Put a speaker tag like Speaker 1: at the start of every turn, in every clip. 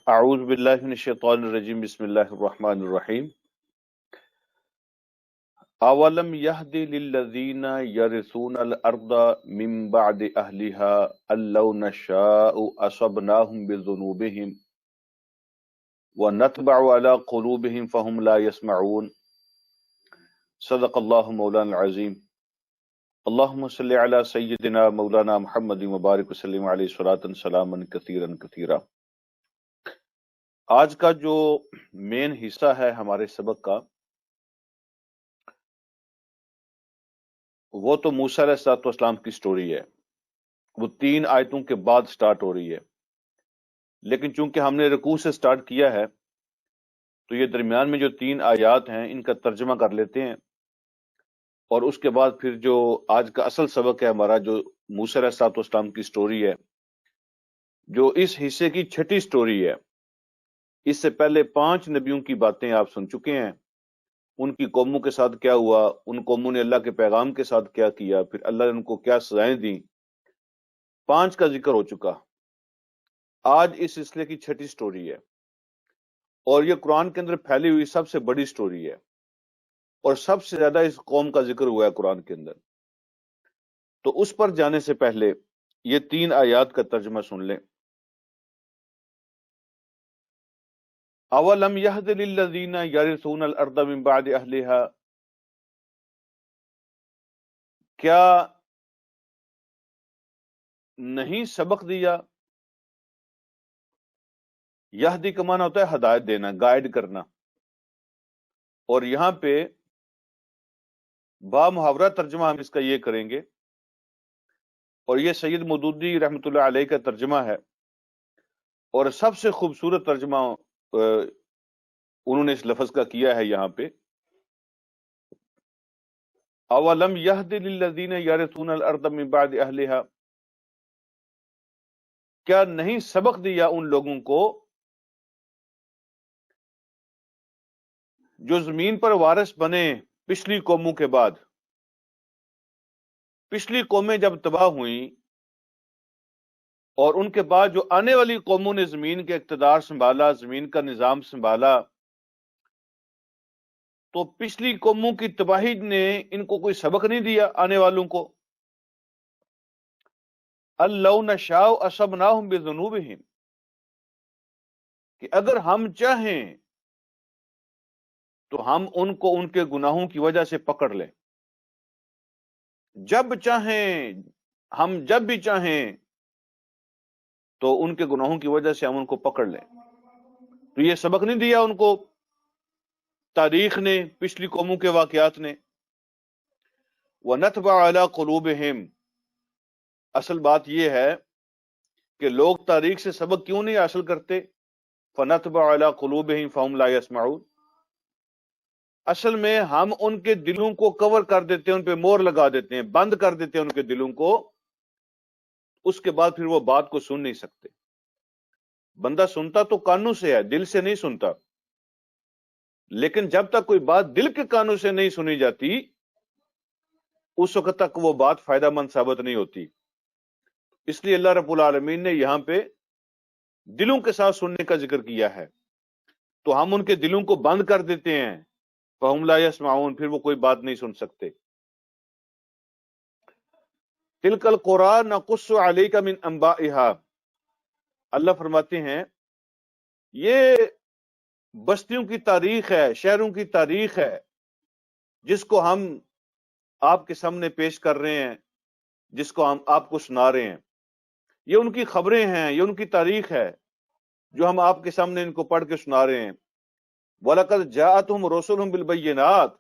Speaker 1: اعوذ باللہ من الشیطان الرجیم بسم اللہ الرحمن الرحیم اولم یہد للذین یرثون الارض من بعد اہلها ان لو نشاء اصبناهم بذنوبهم ونطبع على قلوبهم فهم لا يسمعون صدق اللہ مولانا العظیم اللہم صلی علی سیدنا مولانا محمد وبارک وسلم علیہ صلاۃ سلاما کثیرا کثیرا۔ آج کا جو مین حصہ ہے ہمارے سبق کا وہ تو موسیٰ علیہ السلام کی سٹوری ہے، وہ 3 آیتوں کے بعد سٹارٹ ہو رہی ہے، لیکن چونکہ ہم نے رکوع سے سٹارٹ کیا ہے تو یہ درمیان میں جو 3 آیات ہیں ان کا ترجمہ کر لیتے ہیں، اور اس کے بعد پھر جو آج کا اصل سبق ہے ہمارا، جو موسیٰ علیہ السلام کی سٹوری ہے، جو اس حصے کی 6ٹھی سٹوری ہے۔ اس سے پہلے 5 نبیوں کی باتیں آپ سن چکے ہیں، ان کی قوموں کے ساتھ کیا ہوا، ان قوموں نے اللہ کے پیغام کے ساتھ کیا کیا، پھر اللہ نے ان کو کیا سزائیں دیں، 5 کا ذکر ہو چکا۔ آج اس سلسلے کی 6ٹھی سٹوری ہے، اور یہ قرآن کے اندر پھیلی ہوئی سب سے بڑی سٹوری ہے، اور سب سے زیادہ اس قوم کا ذکر ہوا ہے قرآن کے اندر۔ تو اس پر جانے سے پہلے یہ 3 آیات کا ترجمہ سن لیں۔ اولم یہد للذین یرثون الارض من بعد اہلها، کیا نہیں سبق دیا؟ یہدی کا معنی ہوتا ہے ہدایت دینا، گائیڈ کرنا، اور یہاں پہ با محاورہ ترجمہ ہم اس کا یہ کریں گے، اور یہ سید مودودی رحمۃ اللہ علیہ کا ترجمہ ہے، اور سب سے خوبصورت ترجمہ انہوں نے اس لفظ کا کیا ہے یہاں پہ۔ اولم یہد للذین یرثون الارض من بعد اہلها، کیا نہیں سبق دیا ان لوگوں کو جو زمین پر وارث بنے پچھلی قوموں کے بعد؟ پچھلی قومیں جب تباہ ہوئیں اور ان کے بعد جو آنے والی قوموں نے زمین کے اقتدار سنبھالا، زمین کا نظام سنبھالا، تو پچھلی قوموں کی تباہی نے ان کو کوئی سبق نہیں دیا آنے والوں کو؟ لَوْ نَشَاءُ أَصَبْنَاهُمْ بِذُنُوبِهِمْ، کہ اگر ہم چاہیں تو ہم ان کو ان کے گناہوں کی وجہ سے پکڑ لیں، جب چاہیں، ہم جب بھی چاہیں تو ان کے گناہوں کی وجہ سے ہم ان کو پکڑ لیں۔ تو یہ سبق نہیں دیا ان کو تاریخ نے، پچھلی قوموں کے واقعات نے۔ وَنَطْبَعَ عَلَىٰ قُلُوبِهِمْ، اصل بات یہ ہے کہ لوگ تاریخ سے سبق کیوں نہیں حاصل کرتے؟ فَنَطْبَعَ عَلَىٰ قُلُوبِهِمْ فَهُمْ لَا يَسْمَعُونَ، اصل میں ہم ان کے دلوں کو کور کر دیتے ہیں، ان پہ مور لگا دیتے ہیں، بند کر دیتے ہیں ان کے دلوں کو، اس کے بعد پھر وہ بات کو سن نہیں سکتے۔ بندہ سنتا تو کانوں سے ہے، دل سے نہیں سنتا، لیکن جب تک کوئی بات دل کے کانوں سے نہیں سنی جاتی اس وقت تک وہ بات فائدہ مند ثابت نہیں ہوتی۔ اس لیے اللہ رب العالمین نے یہاں پہ دلوں کے ساتھ سننے کا ذکر کیا ہے، تو ہم ان کے دلوں کو بند کر دیتے ہیں، فَهُمْ لَا يَسْمَعُونَ، پھر وہ کوئی بات نہیں سن سکتے۔ تِلْكَ الْقُرَىٰ نَقُصُّ عَلَيْكَ مِنْ أَنْبَائِهَا، اللہ فرماتے ہیں یہ بستیوں کی تاریخ ہے، شہروں کی تاریخ ہے، جس کو ہم آپ کے سامنے پیش کر رہے ہیں، جس کو ہم آپ کو سنا رہے ہیں، یہ ان کی خبریں ہیں، یہ ان کی تاریخ ہے جو ہم آپ کے سامنے ان کو پڑھ کے سنا رہے ہیں۔ وَلَقَدْ جَاءَتْهُمْ رُسُلُهُم بِالْبَيِّنَاتِ،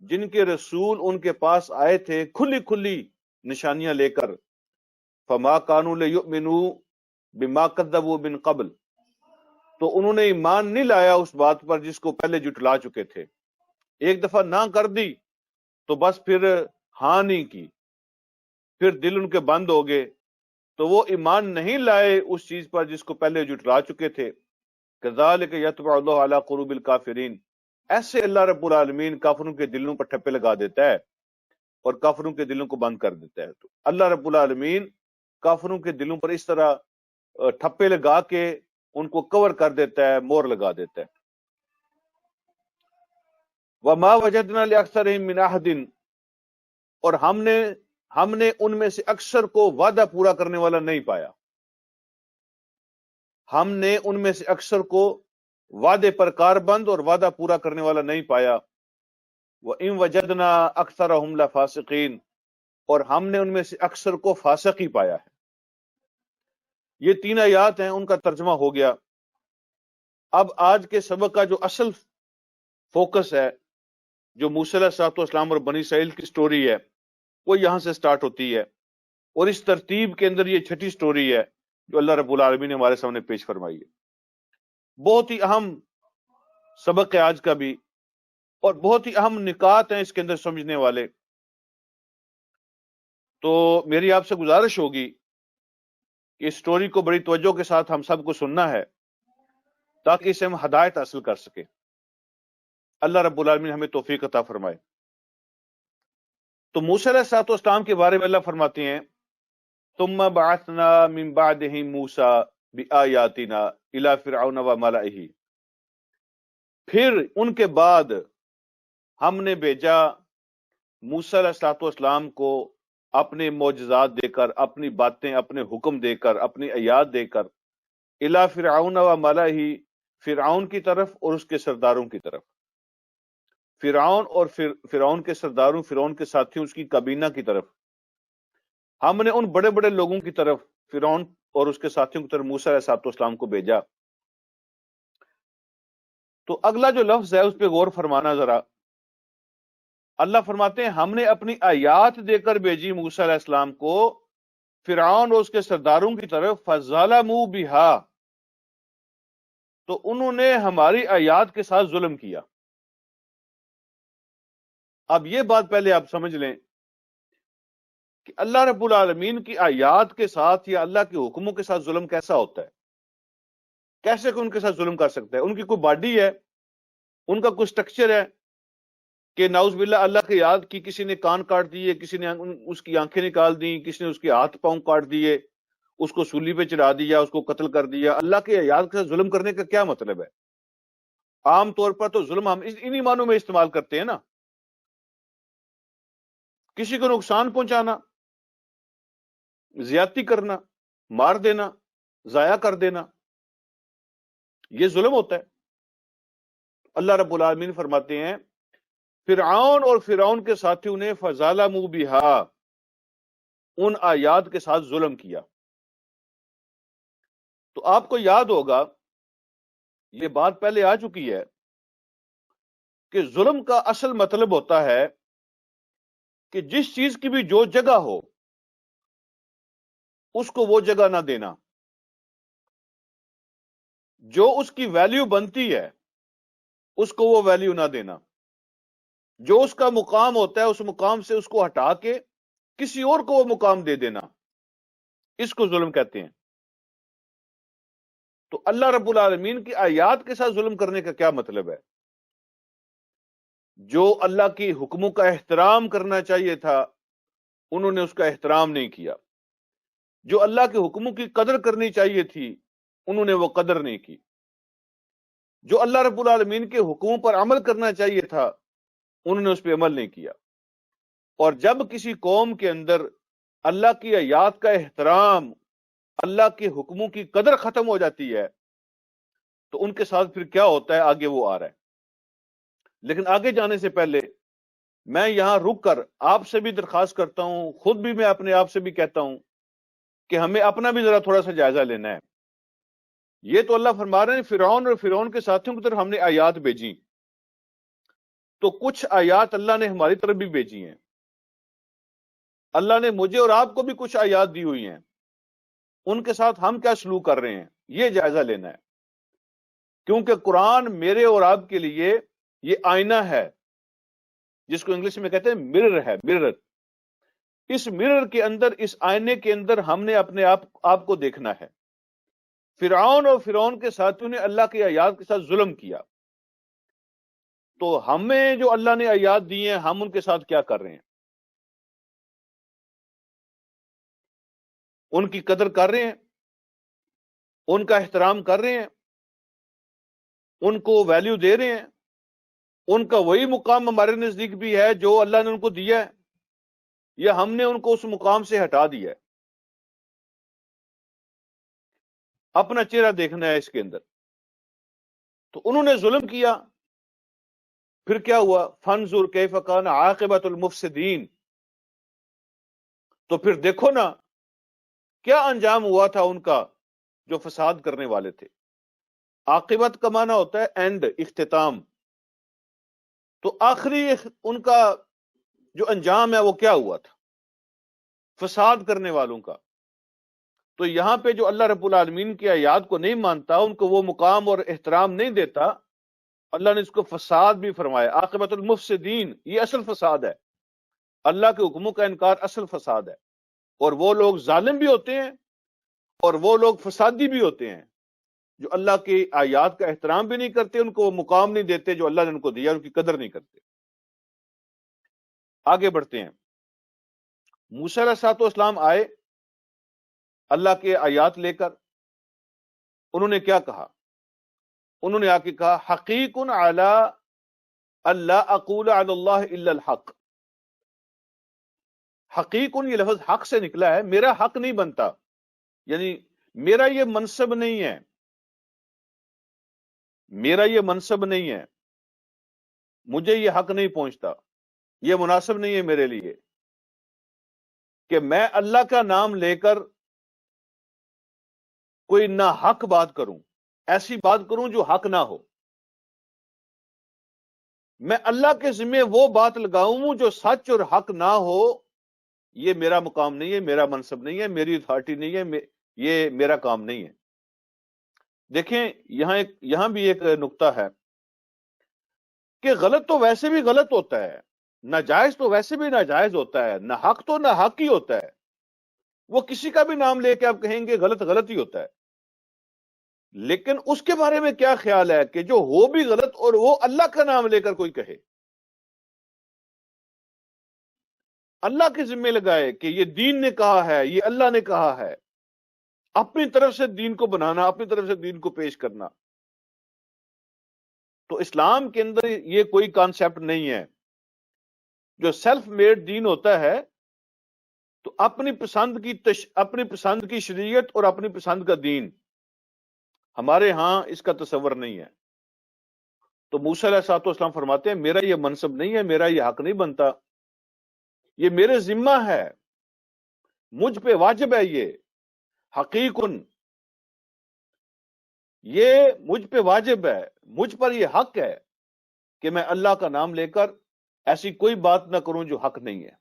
Speaker 1: جن کے رسول ان کے پاس آئے تھے کھلی کھلی نشانیاں لے کر، فَمَا كَانُوا لِيُؤْمِنُوا بِمَا كَذَّبُوا مِن قَبْلُ، تو انہوں نے ایمان نہیں لایا اس بات پر جس کو پہلے جھٹلا چکے تھے۔ ایک دفعہ نہ کر دی تو بس پھر ہاں نہیں کی، پھر دل ان کے بند ہو گئے، تو وہ ایمان نہیں لائے اس چیز پر جس کو پہلے جھٹلا چکے تھے۔ كَذَلِكَ يَطْبَعُ اللَّهُ عَلَىٰ قُلُوبِ الْكَافِرِينَ، ایسے اللہ رب العالمین کافروں کے دلوں پر ٹھپے لگا دیتا ہے اور کافروں کے دلوں کو بند کر دیتا ہے۔ تو اللہ رب العالمین کافروں کے دلوں پر اس طرح ٹھپے لگا کے ان کو کور کر دیتا ہے، مور لگا دیتا ہے۔ وما وجدنا لأکثرهم من احد، اور ہم نے ان میں سے اکثر کو وعدہ پورا کرنے والا نہیں پایا، ہم نے ان میں سے اکثر کو وعدے پر کاربند اور وعدہ پورا کرنے والا نہیں پایا۔ وَإِن وَجَدْنَا أَكْثَرَهُمْ لَفَاسِقِينَ، اور ہم نے ان میں سے اکثر کو فاسق ہی پایا ہے۔ یہ 3 آیات ہیں، ان کا ترجمہ ہو گیا۔ اب آج کے سبق کا جو اصل فوکس ہے، جو موسیٰ علیہ السلام اور بنی اسرائیل کی سٹوری ہے، وہ یہاں سے سٹارٹ ہوتی ہے، اور اس ترتیب کے اندر یہ 6ٹھی سٹوری ہے جو اللہ رب العالمین نے ہمارے سامنے پیش فرمائی ہے۔ بہت ہی اہم سبق ہے آج کا بھی، اور بہت ہی اہم نکات ہیں اس کے اندر سمجھنے والے۔ تو میری آپ سے گزارش ہوگی کہ اس سٹوری کو بڑی توجہ کے ساتھ ہم سب کو سننا ہے، تاکہ اسے ہم ہدایت حاصل کر سکیں۔ اللہ رب العالمین ہمیں توفیق عطا فرمائے۔ تو موسیٰ علیہ السلام کے بارے میں اللہ فرماتے ہیں، ثم بعثنا من بعدہ موسیٰ بآیاتنا الی فرعون وملئہ، پھر ان کے بعد ہم نے بھیجا موسیٰ علیہ السلام کو اپنے معجزات دے کر، اپنی باتیں، اپنے حکم دے کر، اپنی آیات دے کر، الی فرعون وملئہ، فرعون کی طرف اور اس کے سرداروں کی طرف۔ فرعون اور فرعون کے سرداروں، فرعون کے ساتھیوں، اس کی کابینہ کی طرف۔ ہم نے ان بڑے بڑے لوگوں کی طرف، فرعون اور اس کے ساتھیوں کی طرف موسیٰ علیہ السلام کو بھیجا۔ تو اگلا جو لفظ ہے اس پہ غور فرمانا ذرا۔ اللہ فرماتے ہیں ہم نے اپنی آیات دے کر بھیجی موسیٰ علیہ السلام کو فرعون اور اس کے سرداروں کی طرف، فظلموا بہا، تو انہوں نے ہماری آیات کے ساتھ ظلم کیا۔ اب یہ بات پہلے آپ سمجھ لیں کہ اللہ رب العالمین کی آیات کے ساتھ یا اللہ کے حکموں کے ساتھ ظلم کیسا ہوتا ہے، کیسے کوئی ان کے ساتھ ظلم کر سکتا ہے؟ ان کی کوئی باڈی ہے، ان کا کوئی سٹرکچر ہے کہ نعوذ باللہ اللہ کی یاد کی کسی نے کان کاٹ دیے، کسی نے اس کی آنکھیں نکال دی، کسی نے اس کے ہاتھ پاؤں کاٹ دیے، اس کو سولی پہ چڑھا دیا، اس کو قتل کر دیا۔ اللہ کی یاد کے ساتھ ظلم کرنے کا کیا مطلب ہے؟ عام طور پر تو ظلم ہم انہی معنوں میں استعمال کرتے ہیں نا، کسی کو نقصان پہنچانا، زیادتی کرنا، مار دینا، ضائع کر دینا، یہ ظلم ہوتا ہے۔ اللہ رب العالمین فرماتے ہیں فرعون اور فرعون کے ساتھیوں نے فظلموا بہا، ان آیات کے ساتھ ظلم کیا۔ تو آپ کو یاد ہوگا، یہ بات پہلے آ چکی ہے کہ ظلم کا اصل مطلب ہوتا ہے کہ جس چیز کی بھی جو جگہ ہو اس کو وہ جگہ نہ دینا، جو اس کی ویلیو بنتی ہے اس کو وہ ویلیو نہ دینا، جو اس کا مقام ہوتا ہے اس مقام سے اس کو ہٹا کے کسی اور کو وہ مقام دے دینا، اس کو ظلم کہتے ہیں۔ تو اللہ رب العالمین کی آیات کے ساتھ ظلم کرنے کا کیا مطلب ہے؟ جو اللہ کی حکموں کا احترام کرنا چاہیے تھا انہوں نے اس کا احترام نہیں کیا، جو اللہ کے حکموں کی قدر کرنی چاہیے تھی انہوں نے وہ قدر نہیں کی، جو اللہ رب العالمین کے حکموں پر عمل کرنا چاہیے تھا انہوں نے اس پہ عمل نہیں کیا۔ اور جب کسی قوم کے اندر اللہ کی آیات کا احترام، اللہ کے حکموں کی قدر ختم ہو جاتی ہے تو ان کے ساتھ پھر کیا ہوتا ہے آگے وہ آ رہا ہے۔ لیکن آگے جانے سے پہلے میں یہاں رک کر آپ سے بھی درخواست کرتا ہوں، خود بھی میں اپنے آپ سے بھی کہتا ہوں کہ ہمیں اپنا بھی ذرا تھوڑا سا جائزہ لینا ہے۔ یہ تو اللہ فرما رہے ہیں فرعون اور فرعون کے ساتھیوں کی طرف ہم نے آیات بھیجی، تو کچھ آیات اللہ نے ہماری طرف بھی بھیجی ہیں، اللہ نے مجھے اور آپ کو بھی کچھ آیات دی ہوئی ہیں، ان کے ساتھ ہم کیا سلوک کر رہے ہیں یہ جائزہ لینا ہے۔ کیونکہ قرآن میرے اور آپ کے لیے یہ آئینہ ہے، جس کو انگلش میں کہتے ہیں مرر ہے، مرر۔ اس مرر کے اندر، اس آئینے کے اندر ہم نے اپنے آپ کو دیکھنا ہے۔ فرعون اور فرعون کے ساتھیوں نے اللہ کی آیات کے ساتھ ظلم کیا، تو ہمیں جو اللہ نے آیات دی ہیں ہم ان کے ساتھ کیا کر رہے ہیں؟ ان کی قدر کر رہے ہیں؟ ان کا احترام کر رہے ہیں، ان کو ویلیو دے رہے ہیں، ان کا وہی مقام ہمارے نزدیک بھی ہے جو اللہ نے ان کو دیا ہے، یا ہم نے ان کو اس مقام سے ہٹا دیا ہے؟ اپنا چہرہ دیکھنا ہے اس کے اندر۔ تو انہوں نے ظلم کیا، پھر کیا ہوا؟ فانظر کیف کان عاقبۃ المفسدین، تو پھر دیکھو نا کیا انجام ہوا تھا ان کا جو فساد کرنے والے تھے۔ عاقبت کا معنی ہوتا ہے اینڈ، اختتام۔ تو آخری ان کا جو انجام ہے وہ کیا ہوا تھا؟ فساد کرنے والوں کا۔ تو یہاں پہ جو اللہ رب العالمین کی آیات کو نہیں مانتا، ان کو وہ مقام اور احترام نہیں دیتا، اللہ نے اس کو فساد بھی فرمایا۔ عاقبت المفسدین، یہ اصل فساد ہے، اللہ کے حکموں کا انکار اصل فساد ہے۔ اور وہ لوگ ظالم بھی ہوتے ہیں اور وہ لوگ فسادی بھی ہوتے ہیں جو اللہ کی آیات کا احترام بھی نہیں کرتے، ان کو وہ مقام نہیں دیتے جو اللہ نے ان کو دیا، ان کی قدر نہیں کرتے۔ آگے بڑھتے ہیں۔ موسیٰ علیہ السلام آئے اللہ کے آیات لے کر، انہوں نے کیا کہا؟ انہوں نے آ کے کہا حقیق علی اللہ اقول علی اللہ الا الحق۔ حقیق، یہ لفظ حق سے نکلا ہے، میرا حق نہیں بنتا، یعنی میرا یہ منصب نہیں ہے، میرا یہ منصب نہیں ہے، مجھے یہ حق نہیں پہنچتا، یہ مناسب نہیں ہے میرے لیے کہ میں اللہ کا نام لے کر کوئی نہ حق بات کروں، ایسی بات کروں جو حق نہ ہو۔ میں اللہ کے ذمہ وہ بات لگاؤں جو سچ اور حق نہ ہو، یہ میرا مقام نہیں ہے، میرا منصب نہیں ہے، میری اتھارٹی نہیں ہے، یہ میرا کام نہیں ہے۔ دیکھیں یہاں بھی ایک نقطہ ہے کہ غلط تو ویسے بھی غلط ہوتا ہے، ناجائز تو ویسے بھی ناجائز ہوتا ہے، نہ حق تو نہ حق ہی ہوتا ہے۔ وہ کسی کا بھی نام لے کے آپ کہیں گے غلط غلط ہی ہوتا ہے، لیکن اس کے بارے میں کیا خیال ہے کہ جو ہو بھی غلط اور وہ اللہ کا نام لے کر کوئی کہے، اللہ کے ذمہ لگائے کہ یہ دین نے کہا ہے، یہ اللہ نے کہا ہے، اپنی طرف سے دین کو بنانا، اپنی طرف سے دین کو پیش کرنا۔ تو اسلام کے اندر یہ کوئی کانسیپٹ نہیں ہے۔ جو سیلف میڈ دین ہوتا ہے تو اپنی پسند کی شریعت اور اپنی پسند کا دین، ہمارے ہاں اس کا تصور نہیں ہے۔ تو موسیٰ علیہ السلام فرماتے ہیں میرا یہ منصب نہیں ہے، میرا یہ حق نہیں بنتا، یہ میرے ذمہ ہے، مجھ پہ واجب ہے، یہ حقیق، یہ مجھ پہ واجب ہے، مجھ پر یہ حق ہے کہ میں اللہ کا نام لے کر ایسی کوئی بات نہ کروں جو حق نہیں ہے۔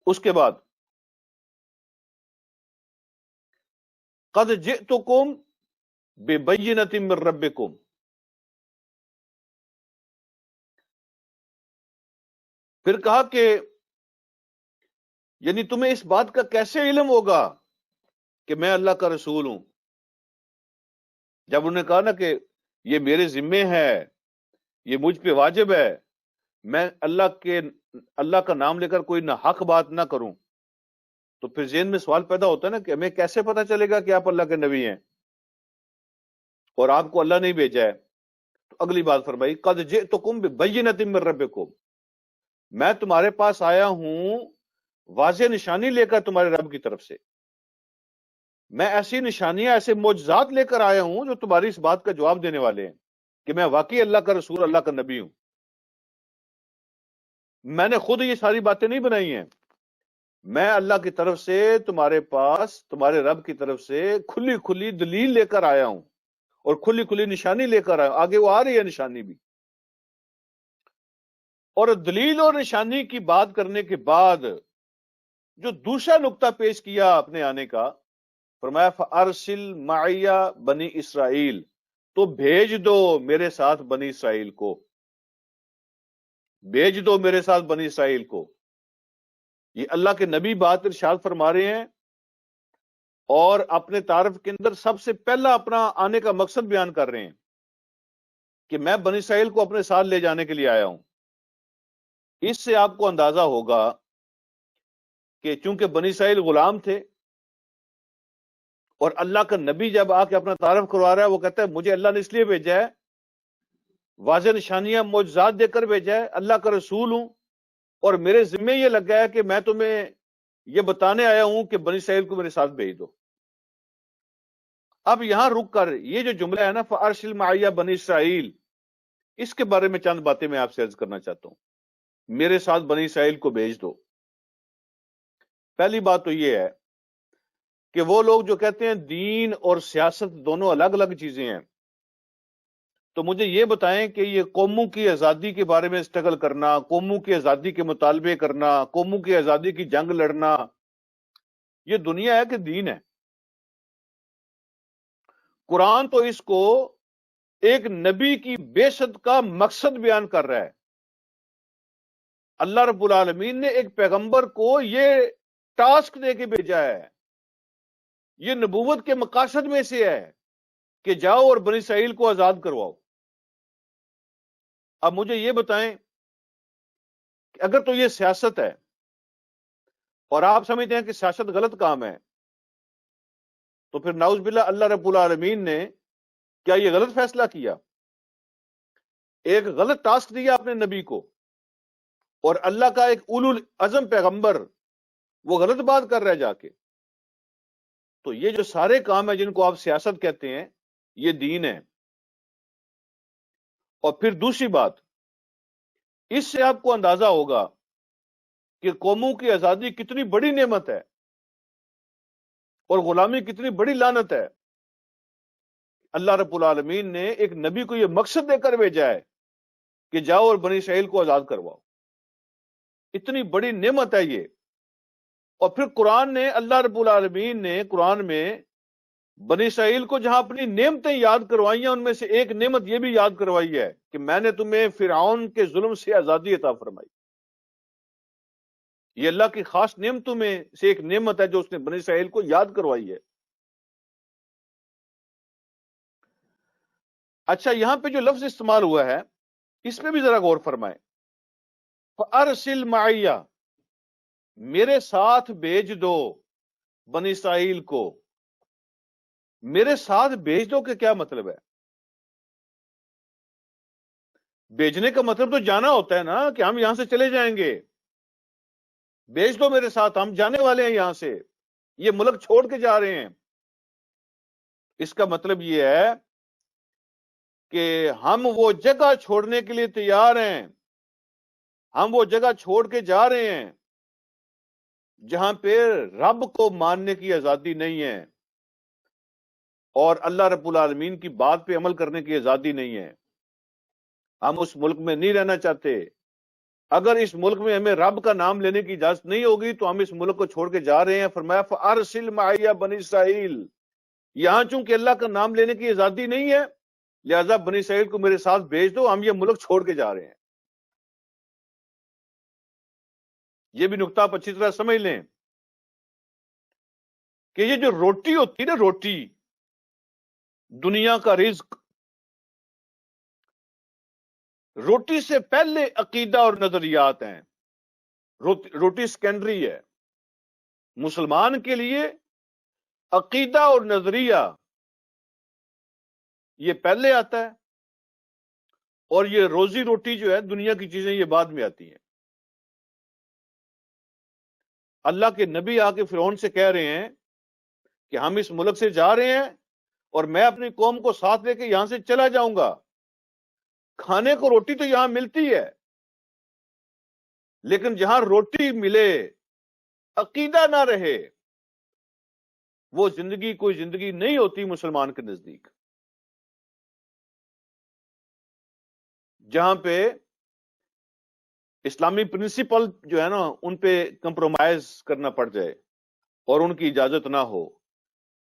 Speaker 1: اس کے بعد قد جئتکم ببینۃ من ربکم، پھر کہا کہ یعنی تمہیں اس بات کا کیسے علم ہوگا کہ میں اللہ کا رسول ہوں؟ جب انہوں نے کہا نا کہ یہ میرے ذمے ہے، یہ مجھ پہ واجب ہے، میں اللہ کا نام لے کر کوئی نہ حق بات نہ کروں، تو پھر ذہن میں سوال پیدا ہوتا ہے نا کہ ہمیں کیسے پتا چلے گا کہ آپ اللہ کے نبی ہیں اور آپ کو اللہ نہیں بھیجا ہے؟ تو اگلی بات فرمائی قد جئتکم ببینۃ من ربکم، میں تمہارے پاس آیا ہوں واضح نشانی لے کر تمہارے رب کی طرف سے، میں ایسی نشانیاں، ایسے معجزات لے کر آیا ہوں جو تمہاری اس بات کا جواب دینے والے ہیں کہ میں واقعی اللہ کا رسول، اللہ کا نبی ہوں۔ میں نے خود یہ ساری باتیں نہیں بنائی ہیں، میں اللہ کی طرف سے تمہارے پاس، تمہارے رب کی طرف سے کھلی کھلی دلیل لے کر آیا ہوں اور کھلی کھلی نشانی لے کر آیا ہوں۔ آگے وہ آ رہی ہے نشانی بھی۔ اور دلیل اور نشانی کی بات کرنے کے بعد جو دوسرا نقطہ پیش کیا اپنے آنے کا، فرمایا فَأَرْسِلْ مَعِيَ بنی اسرائیل، تو بھیج دو میرے ساتھ بنی اسرائیل کو، بھیج دو میرے ساتھ بنی اسرائیل کو۔ یہ اللہ کے نبی بات ارشاد فرما رہے ہیں اور اپنے تعارف کے اندر سب سے پہلا اپنا آنے کا مقصد بیان کر رہے ہیں کہ میں بنی اسرائیل کو اپنے ساتھ لے جانے کے لیے آیا ہوں۔ اس سے آپ کو اندازہ ہوگا کہ چونکہ بنی اسرائیل غلام تھے اور اللہ کا نبی جب آ کے اپنا تعارف کروا رہا ہے وہ کہتا ہے مجھے اللہ نے اس لیے بھیجا ہے، واضح نشانیاں معجزات دے کر بھیجا ہے، اللہ کا رسول ہوں اور میرے ذمہ یہ لگا ہے کہ میں تمہیں یہ بتانے آیا ہوں کہ بنی اسرائیل کو میرے ساتھ بھیج دو۔ اب یہاں رک کر یہ جو جملہ ہے نا فَأَرْسِلْ مَعِیَ بنی اسرائیل، اس کے بارے میں چند باتیں میں آپ سے عرض کرنا چاہتا ہوں۔ میرے ساتھ بنی اسرائیل کو بھیج دو۔ پہلی بات تو یہ ہے کہ وہ لوگ جو کہتے ہیں دین اور سیاست دونوں الگ الگ چیزیں ہیں، تو مجھے یہ بتائیں کہ یہ قوموں کی آزادی کے بارے میں اسٹرگل کرنا، قوموں کی آزادی کے مطالبے کرنا، قوموں کی آزادی کی جنگ لڑنا، یہ دنیا ہے کہ دین ہے؟ قرآن تو اس کو ایک نبی کی بعثت کا مقصد بیان کر رہا ہے۔ اللہ رب العالمین نے ایک پیغمبر کو یہ ٹاسک دے کے بھیجا ہے، یہ نبوت کے مقاصد میں سے ہے کہ جاؤ اور بنی اسرائیل کو آزاد کرواؤ۔ اب مجھے یہ بتائیں کہ اگر تو یہ سیاست ہے اور آپ سمجھتے ہیں کہ سیاست غلط کام ہے، تو پھر نعوذ باللہ اللہ رب العالمین نے کیا یہ غلط فیصلہ کیا؟ ایک غلط ٹاسک دیا اپنے نبی کو اور اللہ کا ایک اولو العزم پیغمبر وہ غلط بات کر رہا ہے جا کے۔ تو یہ جو سارے کام ہیں جن کو آپ سیاست کہتے ہیں یہ دین ہے۔ اور پھر دوسری بات، اس سے آپ کو اندازہ ہوگا کہ قوموں کی آزادی کتنی بڑی نعمت ہے اور غلامی کتنی بڑی لعنت ہے۔ اللہ رب العالمین نے ایک نبی کو یہ مقصد دے کر بھیجا ہے کہ جاؤ اور بنی اسرائیل کو آزاد کرواؤ۔ اتنی بڑی نعمت ہے یہ۔ اور پھر قرآن نے، اللہ رب العالمین نے قرآن میں بنی اسرائیل کو جہاں اپنی نعمتیں یاد کروائی ہیں، ان میں سے ایک نعمت یہ بھی یاد کروائی ہے کہ میں نے تمہیں فرعون کے ظلم سے آزادی عطا فرمائی۔ یہ اللہ کی خاص نعمتوں میں سے ایک نعمت ہے جو اس نے بنی اسرائیل کو یاد کروائی ہے۔ اچھا، یہاں پہ جو لفظ استعمال ہوا ہے اس پہ بھی ذرا غور فرمائیں۔ فَأَرْسِلْ مَعِیَ، میرے ساتھ بھیج دو بنی اسرائیل کو۔ میرے ساتھ بھیج دو کہ کیا مطلب ہے؟ بھیجنے کا مطلب تو جانا ہوتا ہے نا، کہ ہم یہاں سے چلے جائیں گے۔ بھیج دو میرے ساتھ، ہم جانے والے ہیں یہاں سے، یہ ملک چھوڑ کے جا رہے ہیں۔ اس کا مطلب یہ ہے کہ ہم وہ جگہ چھوڑنے کے لیے تیار ہیں، ہم وہ جگہ چھوڑ کے جا رہے ہیں جہاں پہ رب کو ماننے کی آزادی نہیں ہے اور اللہ رب العالمین کی بات پہ عمل کرنے کی آزادی نہیں ہے۔ ہم اس ملک میں نہیں رہنا چاہتے۔ اگر اس ملک میں ہمیں رب کا نام لینے کی اجازت نہیں ہوگی تو ہم اس ملک کو چھوڑ کے جا رہے ہیں۔ فرمایا فَأَرْسِلْ مَعِیَ بنی اسرائیل، یہاں چونکہ اللہ کا نام لینے کی آزادی نہیں ہے لہذا بنی اسرائیل کو میرے ساتھ بھیج دو، ہم یہ ملک چھوڑ کے جا رہے ہیں۔ یہ بھی نقطہ آپ اچھی طرح سمجھ لیں کہ یہ جو روٹی ہوتی ہے نا، روٹی دنیا کا رزق، روٹی سے پہلے عقیدہ اور نظریات ہیں، روٹی سیکنڈری ہے۔ مسلمان کے لیے عقیدہ اور نظریہ یہ پہلے آتا ہے اور یہ روزی روٹی جو ہے دنیا کی چیزیں یہ بعد میں آتی ہیں۔ اللہ کے نبی آ کے فرعون سے کہہ رہے ہیں کہ ہم اس ملک سے جا رہے ہیں اور میں اپنی قوم کو ساتھ لے کے یہاں سے چلا جاؤں گا۔ کھانے کو روٹی تو یہاں ملتی ہے لیکن جہاں روٹی ملے عقیدہ نہ رہے وہ زندگی کوئی زندگی نہیں ہوتی مسلمان کے نزدیک۔ جہاں پہ اسلامی پرنسپل جو ہے نا ان پہ کمپرومائز کرنا پڑ جائے اور ان کی اجازت نہ ہو،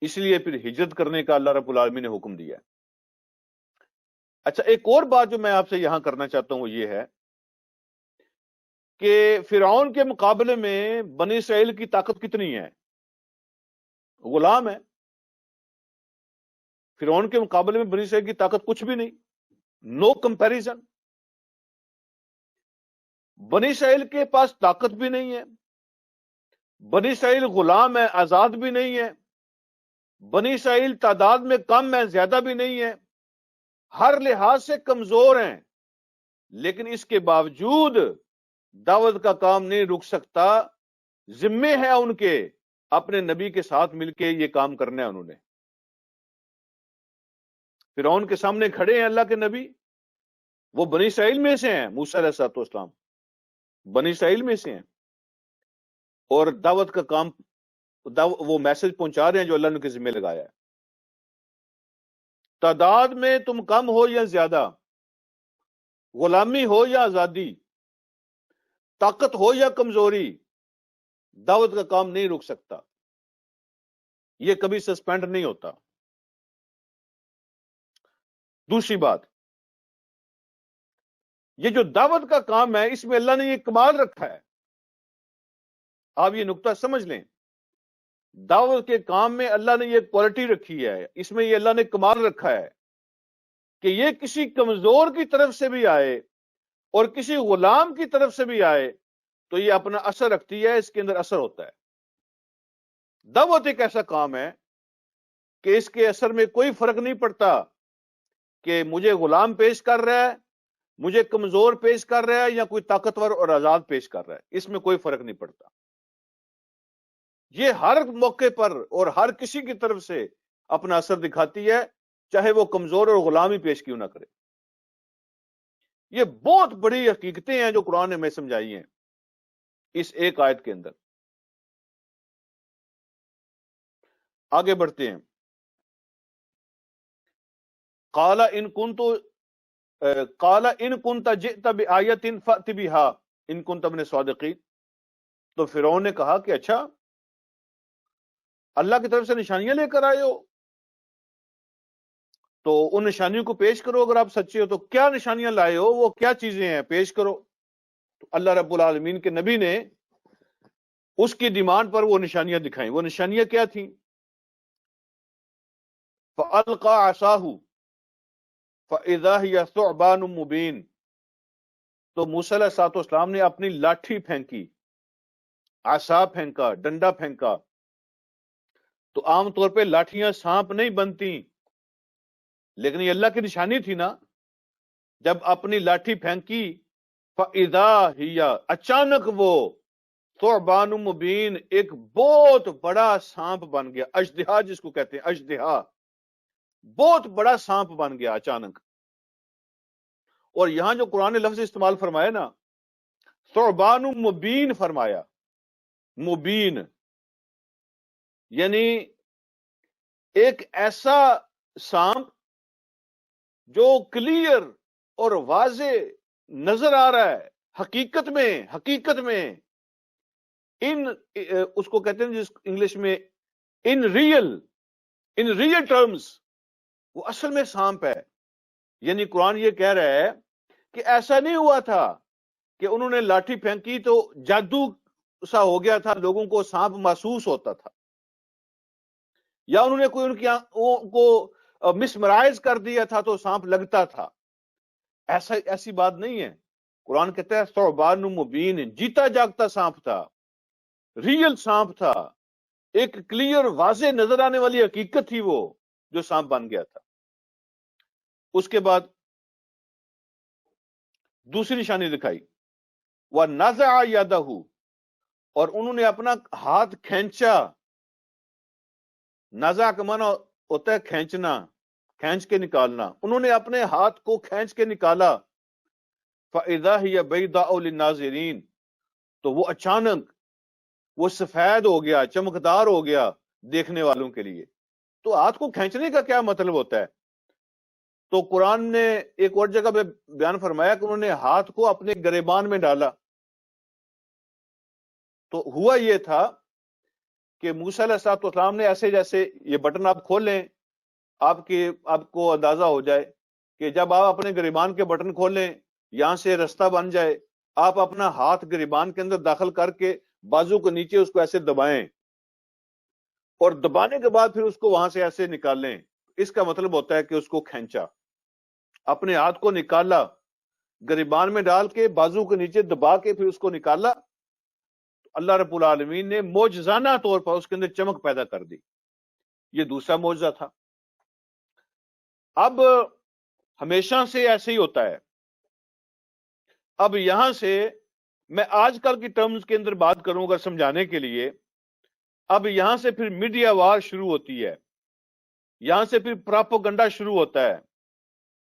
Speaker 1: اس لیے پھر ہجرت کرنے کا اللہ رب العالمین نے حکم دیا ہے۔ اچھا، ایک اور بات جو میں آپ سے یہاں کرنا چاہتا ہوں وہ یہ ہے کہ فرعون کے مقابلے میں بنی اسرائیل کی طاقت کتنی ہے؟ غلام ہے۔ فرعون کے مقابلے میں بنی اسرائیل کی طاقت کچھ بھی نہیں، نو کمپیریزن۔ بنی اسرائیل کے پاس طاقت بھی نہیں ہے، بنی اسرائیل غلام ہے، آزاد بھی نہیں ہے، بنی اسرائیل تعداد میں کم ہے، زیادہ بھی نہیں ہے، ہر لحاظ سے کمزور ہیں، لیکن اس کے باوجود دعوت کا کام نہیں رک سکتا۔ ذمے ہے ان کے، اپنے نبی کے ساتھ مل کے یہ کام کرنا ہے انہوں نے۔ فرعون کے سامنے کھڑے ہیں اللہ کے نبی، وہ بنی اسرائیل میں سے ہیں، موسیٰ علیہ السلام بنی اسرائیل میں سے ہیں، اور دعوت کا کام وہ میسج پہنچا رہے ہیں جو اللہ نے ان کے ذمہ لگایا ہے۔ تعداد میں تم کم ہو یا زیادہ، غلامی ہو یا آزادی، طاقت ہو یا کمزوری، دعوت کا کام نہیں رک سکتا، یہ کبھی سسپینڈ نہیں ہوتا۔ دوسری بات، یہ جو دعوت کا کام ہے اس میں اللہ نے یہ کمال رکھا ہے، آپ یہ نقطہ سمجھ لیں، دعوت کے کام میں اللہ نے یہ کوالٹی رکھی ہے، اس میں یہ اللہ نے کمال رکھا ہے کہ یہ کسی کمزور کی طرف سے بھی آئے اور کسی غلام کی طرف سے بھی آئے تو یہ اپنا اثر رکھتی ہے، اس کے اندر اثر ہوتا ہے۔ دعوت ایک ایسا کام ہے کہ اس کے اثر میں کوئی فرق نہیں پڑتا کہ مجھے غلام پیش کر رہا ہے، مجھے کمزور پیش کر رہا ہے، یا کوئی طاقتور اور آزاد پیش کر رہا ہے، اس میں کوئی فرق نہیں پڑتا۔ یہ ہر موقع پر اور ہر کسی کی طرف سے اپنا اثر دکھاتی ہے، چاہے وہ کمزور اور غلام ہی پیش کیوں نہ کرے۔ یہ بہت بڑی حقیقتیں ہیں جو قرآن نے ہمیں سمجھائی ہیں اس ایک آیت کے اندر۔ آگے بڑھتے ہیں۔ قال ان كنت جئت بآیۃ فأت بها ان كنت من الصادقین، تو فرعون نے کہا کہ اچھا اللہ کی طرف سے نشانیاں لے کر آئے ہو تو ان نشانیوں کو پیش کرو، اگر آپ سچے ہو تو کیا نشانیاں لائے ہو، وہ کیا چیزیں ہیں، پیش کرو۔ تو اللہ رب العالمین کے نبی نے اس کی ڈیمانڈ پر وہ نشانیاں دکھائیں۔ وہ نشانیاں کیا تھیں؟ فألقى عصاه فإذا هي ثعبان مبين، تو موسیٰ علیہ السلام نے اپنی لاٹھی پھینکی، عصا پھینکا، ڈنڈا پھینکا۔ تو عام طور پہ لاٹھیاں سانپ نہیں بنتی، لیکن یہ اللہ کی نشانی تھی نا۔ جب اپنی لاٹھی پھینکی، فَإِذَا هِيَ، اچانک وہ ثعبان مبین، ایک بہت بڑا سانپ بن گیا، اژدہا جس کو کہتے ہیں، اژدہا، بہت بڑا سانپ بن گیا اچانک۔ اور یہاں جو قرآن نے لفظ استعمال فرمایا نا، ثعبان مبین فرمایا، مبین یعنی ایک ایسا سانپ جو کلیئر اور واضح نظر آ رہا ہے، حقیقت میں اس کو کہتے ہیں جس انگلش میں ان ریئل ٹرمز، وہ اصل میں سانپ ہے۔ یعنی قرآن یہ کہہ رہا ہے کہ ایسا نہیں ہوا تھا کہ انہوں نے لاٹھی پھینکی تو جادو سا ہو گیا تھا، لوگوں کو سانپ محسوس ہوتا تھا، یا انہوں نے کوئی ان کی آنکھوں کو مسمرائز کر دیا تھا تو سانپ لگتا تھا۔ ایسی بات نہیں ہے۔ قرآن کہتا ہے ثعبان مبین، جیتا جاگتا سانپ تھا، ریئل سانپ تھا، ایک کلیئر واضح نظر آنے والی حقیقت تھی وہ جو سانپ بن گیا تھا۔ اس کے بعد دوسری نشانی دکھائی، وَنَزَعَ يَدَهُ، اور انہوں نے اپنا ہاتھ کھینچا۔ نزع کا معنی ہوتا ہے کھینچنا، کھینچ کے نکالنا۔ انہوں نے اپنے ہاتھ کو کھینچ کے نکالا، فَإِذَا هِيَ بَيْضَاءُ لِلنَّاظِرِينَ، تو وہ اچانک وہ سفید ہو گیا، چمکدار ہو گیا دیکھنے والوں کے لیے۔ تو ہاتھ کو کھینچنے کا کیا مطلب ہوتا ہے؟ تو قرآن نے ایک اور جگہ پہ بیان فرمایا کہ انہوں نے ہاتھ کو اپنے گریبان میں ڈالا۔ تو ہوا یہ تھا کہ موسیٰ علیہ السلام نے ایسے جیسے یہ بٹن آپ کھولیں، آپ کو اندازہ ہو جائے کہ جب آپ اپنے گریبان کے بٹن کھولیں، یہاں سے رستہ بن جائے، آپ اپنا ہاتھ گریبان کے اندر داخل کر کے بازو کے نیچے اس کو ایسے دبائیں، اور دبانے کے بعد پھر اس کو وہاں سے ایسے نکالیں۔ اس کا مطلب ہوتا ہے کہ اس کو کھینچا، اپنے ہاتھ کو نکالا، گریبان میں ڈال کے بازو کے نیچے دبا کے پھر اس کو نکالا، اللہ رب العالمین نے معجزانہ طور پر اس کے اندر چمک پیدا کر دی. یہ دوسرا معجزہ تھا. اب ہمیشہ سے ایسے ہی ہوتا ہے. اب یہاں سے میں آج کل کی ٹرمز کے اندر بات کروں گا سمجھانے کے لیے. اب یہاں سے پھر میڈیا وار شروع ہوتی ہے، یہاں سے پھر پراپوگنڈا شروع ہوتا ہے،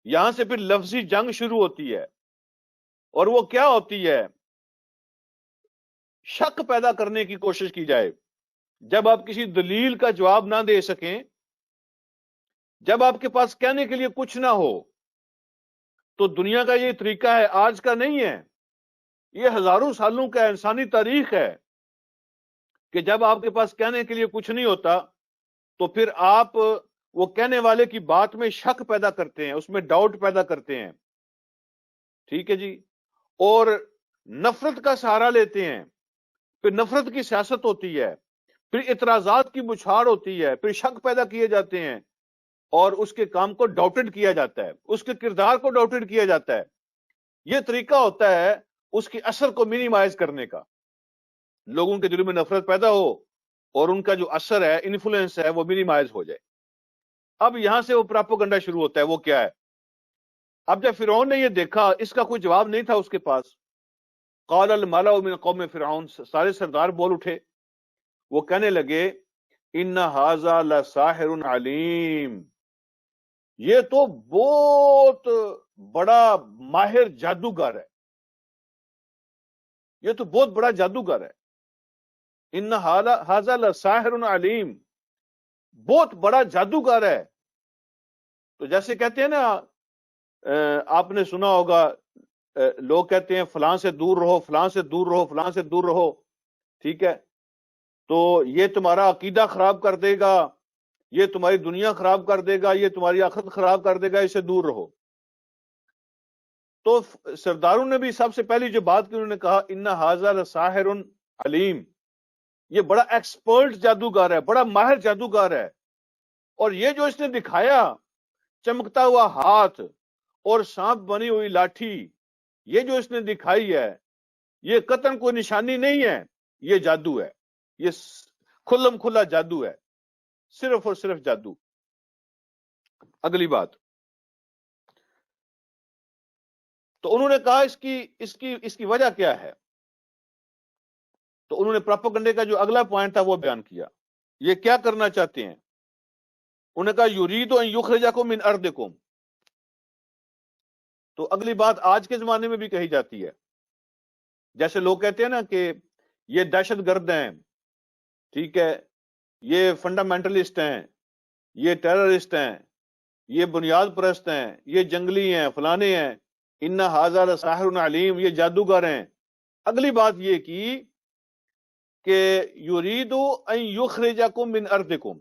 Speaker 1: یہاں سے پھر لفظی جنگ شروع ہوتی ہے. اور وہ کیا ہوتی ہے؟ شک پیدا کرنے کی کوشش کی جائے. جب آپ کسی دلیل کا جواب نہ دے سکیں، جب آپ کے پاس کہنے کے لیے کچھ نہ ہو، تو دنیا کا یہ طریقہ ہے، آج کا نہیں ہے، یہ ہزاروں سالوں کا انسانی تاریخ ہے کہ جب آپ کے پاس کہنے کے لیے کچھ نہیں ہوتا تو پھر آپ وہ کہنے والے کی بات میں شک پیدا کرتے ہیں، اس میں ڈاؤٹ پیدا کرتے ہیں. ٹھیک ہے جی. اور نفرت کا سہارا لیتے ہیں، پھر نفرت کی سیاست ہوتی ہے، پھر اعتراضات کی بچھاڑ ہوتی ہے، پھر شک پیدا کیے جاتے ہیں اور اس کے کام کو ڈاؤٹڈ کیا جاتا ہے، اس کے کردار کو ڈاؤٹڈ کیا جاتا ہے. یہ طریقہ ہوتا ہے اس کی اثر کو منیمائز کرنے کا. لوگوں کے دلوں میں نفرت پیدا ہو اور ان کا جو اثر ہے، انفلوئنس ہے، وہ منیمائز ہو جائے. اب یہاں سے وہ پراپوگنڈا شروع ہوتا ہے. وہ کیا ہے؟ اب جب فرعون نے یہ دیکھا، اس کا کوئی جواب نہیں تھا اس کے پاس. قال الملأ من قوم فرعون، سارے سردار بول اٹھے، وہ کہنے لگے ان ھذا لساحر علیم، یہ تو بہت بڑا ماہر جادوگر ہے، یہ تو بہت بڑا جادوگر ہے. ان ھذا لساحر علیم، بہت بڑا جادوگر ہے. تو جیسے کہتے ہیں نا، آپ نے سنا ہوگا، لوگ کہتے ہیں فلاں سے دور رہو، فلاں سے دور رہو، فلاں سے دور رہو. ٹھیک ہے، تو یہ تمہارا عقیدہ خراب کر دے گا، یہ تمہاری دنیا خراب کر دے گا، یہ تمہاری آخرت خراب کر دے گا، اس سے دور رہو. تو سرداروں نے بھی سب سے پہلی جو بات کی، انہوں نے کہا ان ھذا لساحر علیم، یہ بڑا ایکسپرٹ جادوگر ہے، بڑا ماہر جادوگر ہے. اور یہ جو اس نے دکھایا، چمکتا ہوا ہاتھ اور سانپ بنی ہوئی لاٹھی، یہ جو اس نے دکھائی ہے، یہ قطعاً کوئی نشانی نہیں ہے، یہ جادو ہے، یہ کھلم کھلا جادو ہے، صرف اور صرف جادو. اگلی بات، تو انہوں نے کہا اس کی وجہ کیا ہے؟ تو انہوں نے پراپوگنڈے کا جو اگلا پوائنٹ تھا وہ بیان کیا. یہ کیا کرنا چاہتے ہیں؟ انہوں نے کہا یرید ان یخرجکم من ارضکم. تو اگلی بات آج کے زمانے میں بھی کہی جاتی ہے. جیسے لوگ کہتے ہیں نا کہ یہ دہشت گرد ہیں، ٹھیک ہے، یہ فنڈامنٹلسٹ ہیں، یہ ٹیررسٹ ہیں، یہ بنیاد پرست ہیں، یہ جنگلی ہیں، فلانے ہیں، ان ھذا لساحر علیم، یہ جادوگر ہیں. اگلی بات یہ کی کہ یرید ان یخرجکم من ارضکم.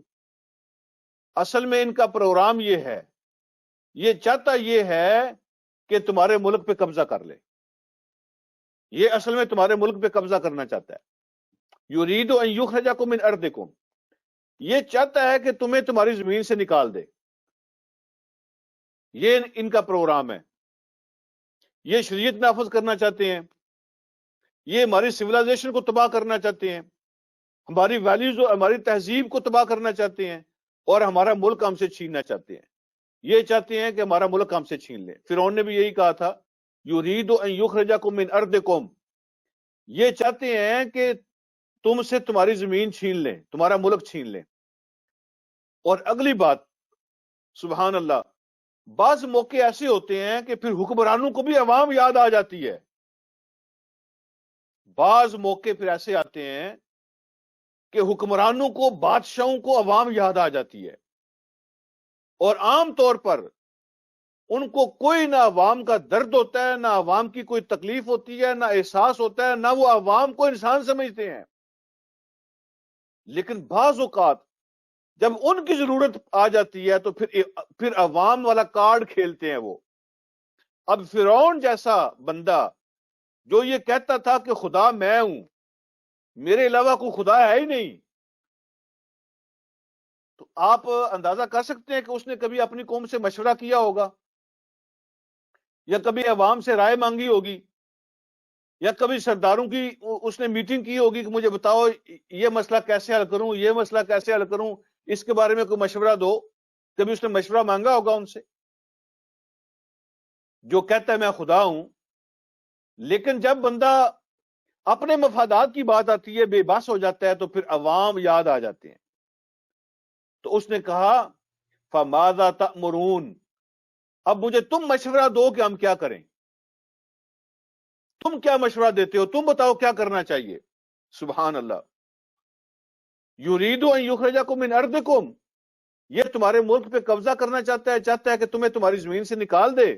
Speaker 1: اصل میں ان کا پروگرام یہ ہے، یہ چاہتا یہ ہے کہ تمہارے ملک پہ قبضہ کر لے. یہ اصل میں تمہارے ملک پہ قبضہ کرنا چاہتا ہے. یرید ان یخرجکم من ارضکم، یہ چاہتا ہے کہ تمہیں تمہاری زمین سے نکال دے. یہ ان کا پروگرام ہے. یہ شریعت نافذ کرنا چاہتے ہیں، یہ ہماری سویلائزیشن کو تباہ کرنا چاہتے ہیں، ہماری ویلیوز اور ہماری تہذیب کو تباہ کرنا چاہتے ہیں، اور ہمارا ملک ہم سے چھیننا چاہتے ہیں. یہ چاہتے ہیں کہ ہمارا ملک ہم سے چھین لے. فرعون نے بھی یہی کہا تھا، یرید ان یخرجکم من ارضکم، یہ چاہتے ہیں کہ تم سے تمہاری زمین چھین لیں، تمہارا ملک چھین لیں. اور اگلی بات، سبحان اللہ، بعض موقع ایسے ہوتے ہیں کہ پھر حکمرانوں کو بھی عوام یاد آ جاتی ہے. بعض موقع پھر ایسے آتے ہیں کہ حکمرانوں کو، بادشاہوں کو عوام یاد آ جاتی ہے، اور عام طور پر ان کو کوئی نہ عوام کا درد ہوتا ہے، نہ عوام کی کوئی تکلیف ہوتی ہے، نہ احساس ہوتا ہے، نہ وہ عوام کو انسان سمجھتے ہیں. لیکن بعض اوقات جب ان کی ضرورت آ جاتی ہے تو پھر عوام والا کارڈ کھیلتے ہیں وہ. اب فرعون جیسا بندہ جو یہ کہتا تھا کہ خدا میں ہوں، میرے علاوہ کوئی خدا ہے ہی نہیں، تو آپ اندازہ کر سکتے ہیں کہ اس نے کبھی اپنی قوم سے مشورہ کیا ہوگا. یا کبھی عوام سے رائے مانگی ہوگی، یا کبھی سرداروں کی اس نے میٹنگ کی ہوگی کہ مجھے بتاؤ یہ مسئلہ کیسے حل کروں، یہ مسئلہ کیسے حل کروں، اس کے بارے میں کوئی مشورہ دو. کبھی اس نے مشورہ مانگا ہوگا ان سے. جو کہتا ہے میں خدا ہوں، لیکن جب بندہ اپنے مفادات کی بات آتی ہے، بے بس ہو جاتا ہے، تو پھر عوام یاد آ جاتے ہیں. تو اس نے کہا فَمَاذَا تَأْمُرُونَ، اب مجھے تم مشورہ دو کہ ہم کیا کریں. تم کیا مشورہ دیتے ہو، تم بتاؤ کیا کرنا چاہیے. سبحان اللہ. یریدو ان یخرجکم من ارضکم، یہ تمہارے ملک پہ قبضہ کرنا چاہتا ہے کہ تمہیں تمہاری زمین سے نکال دے.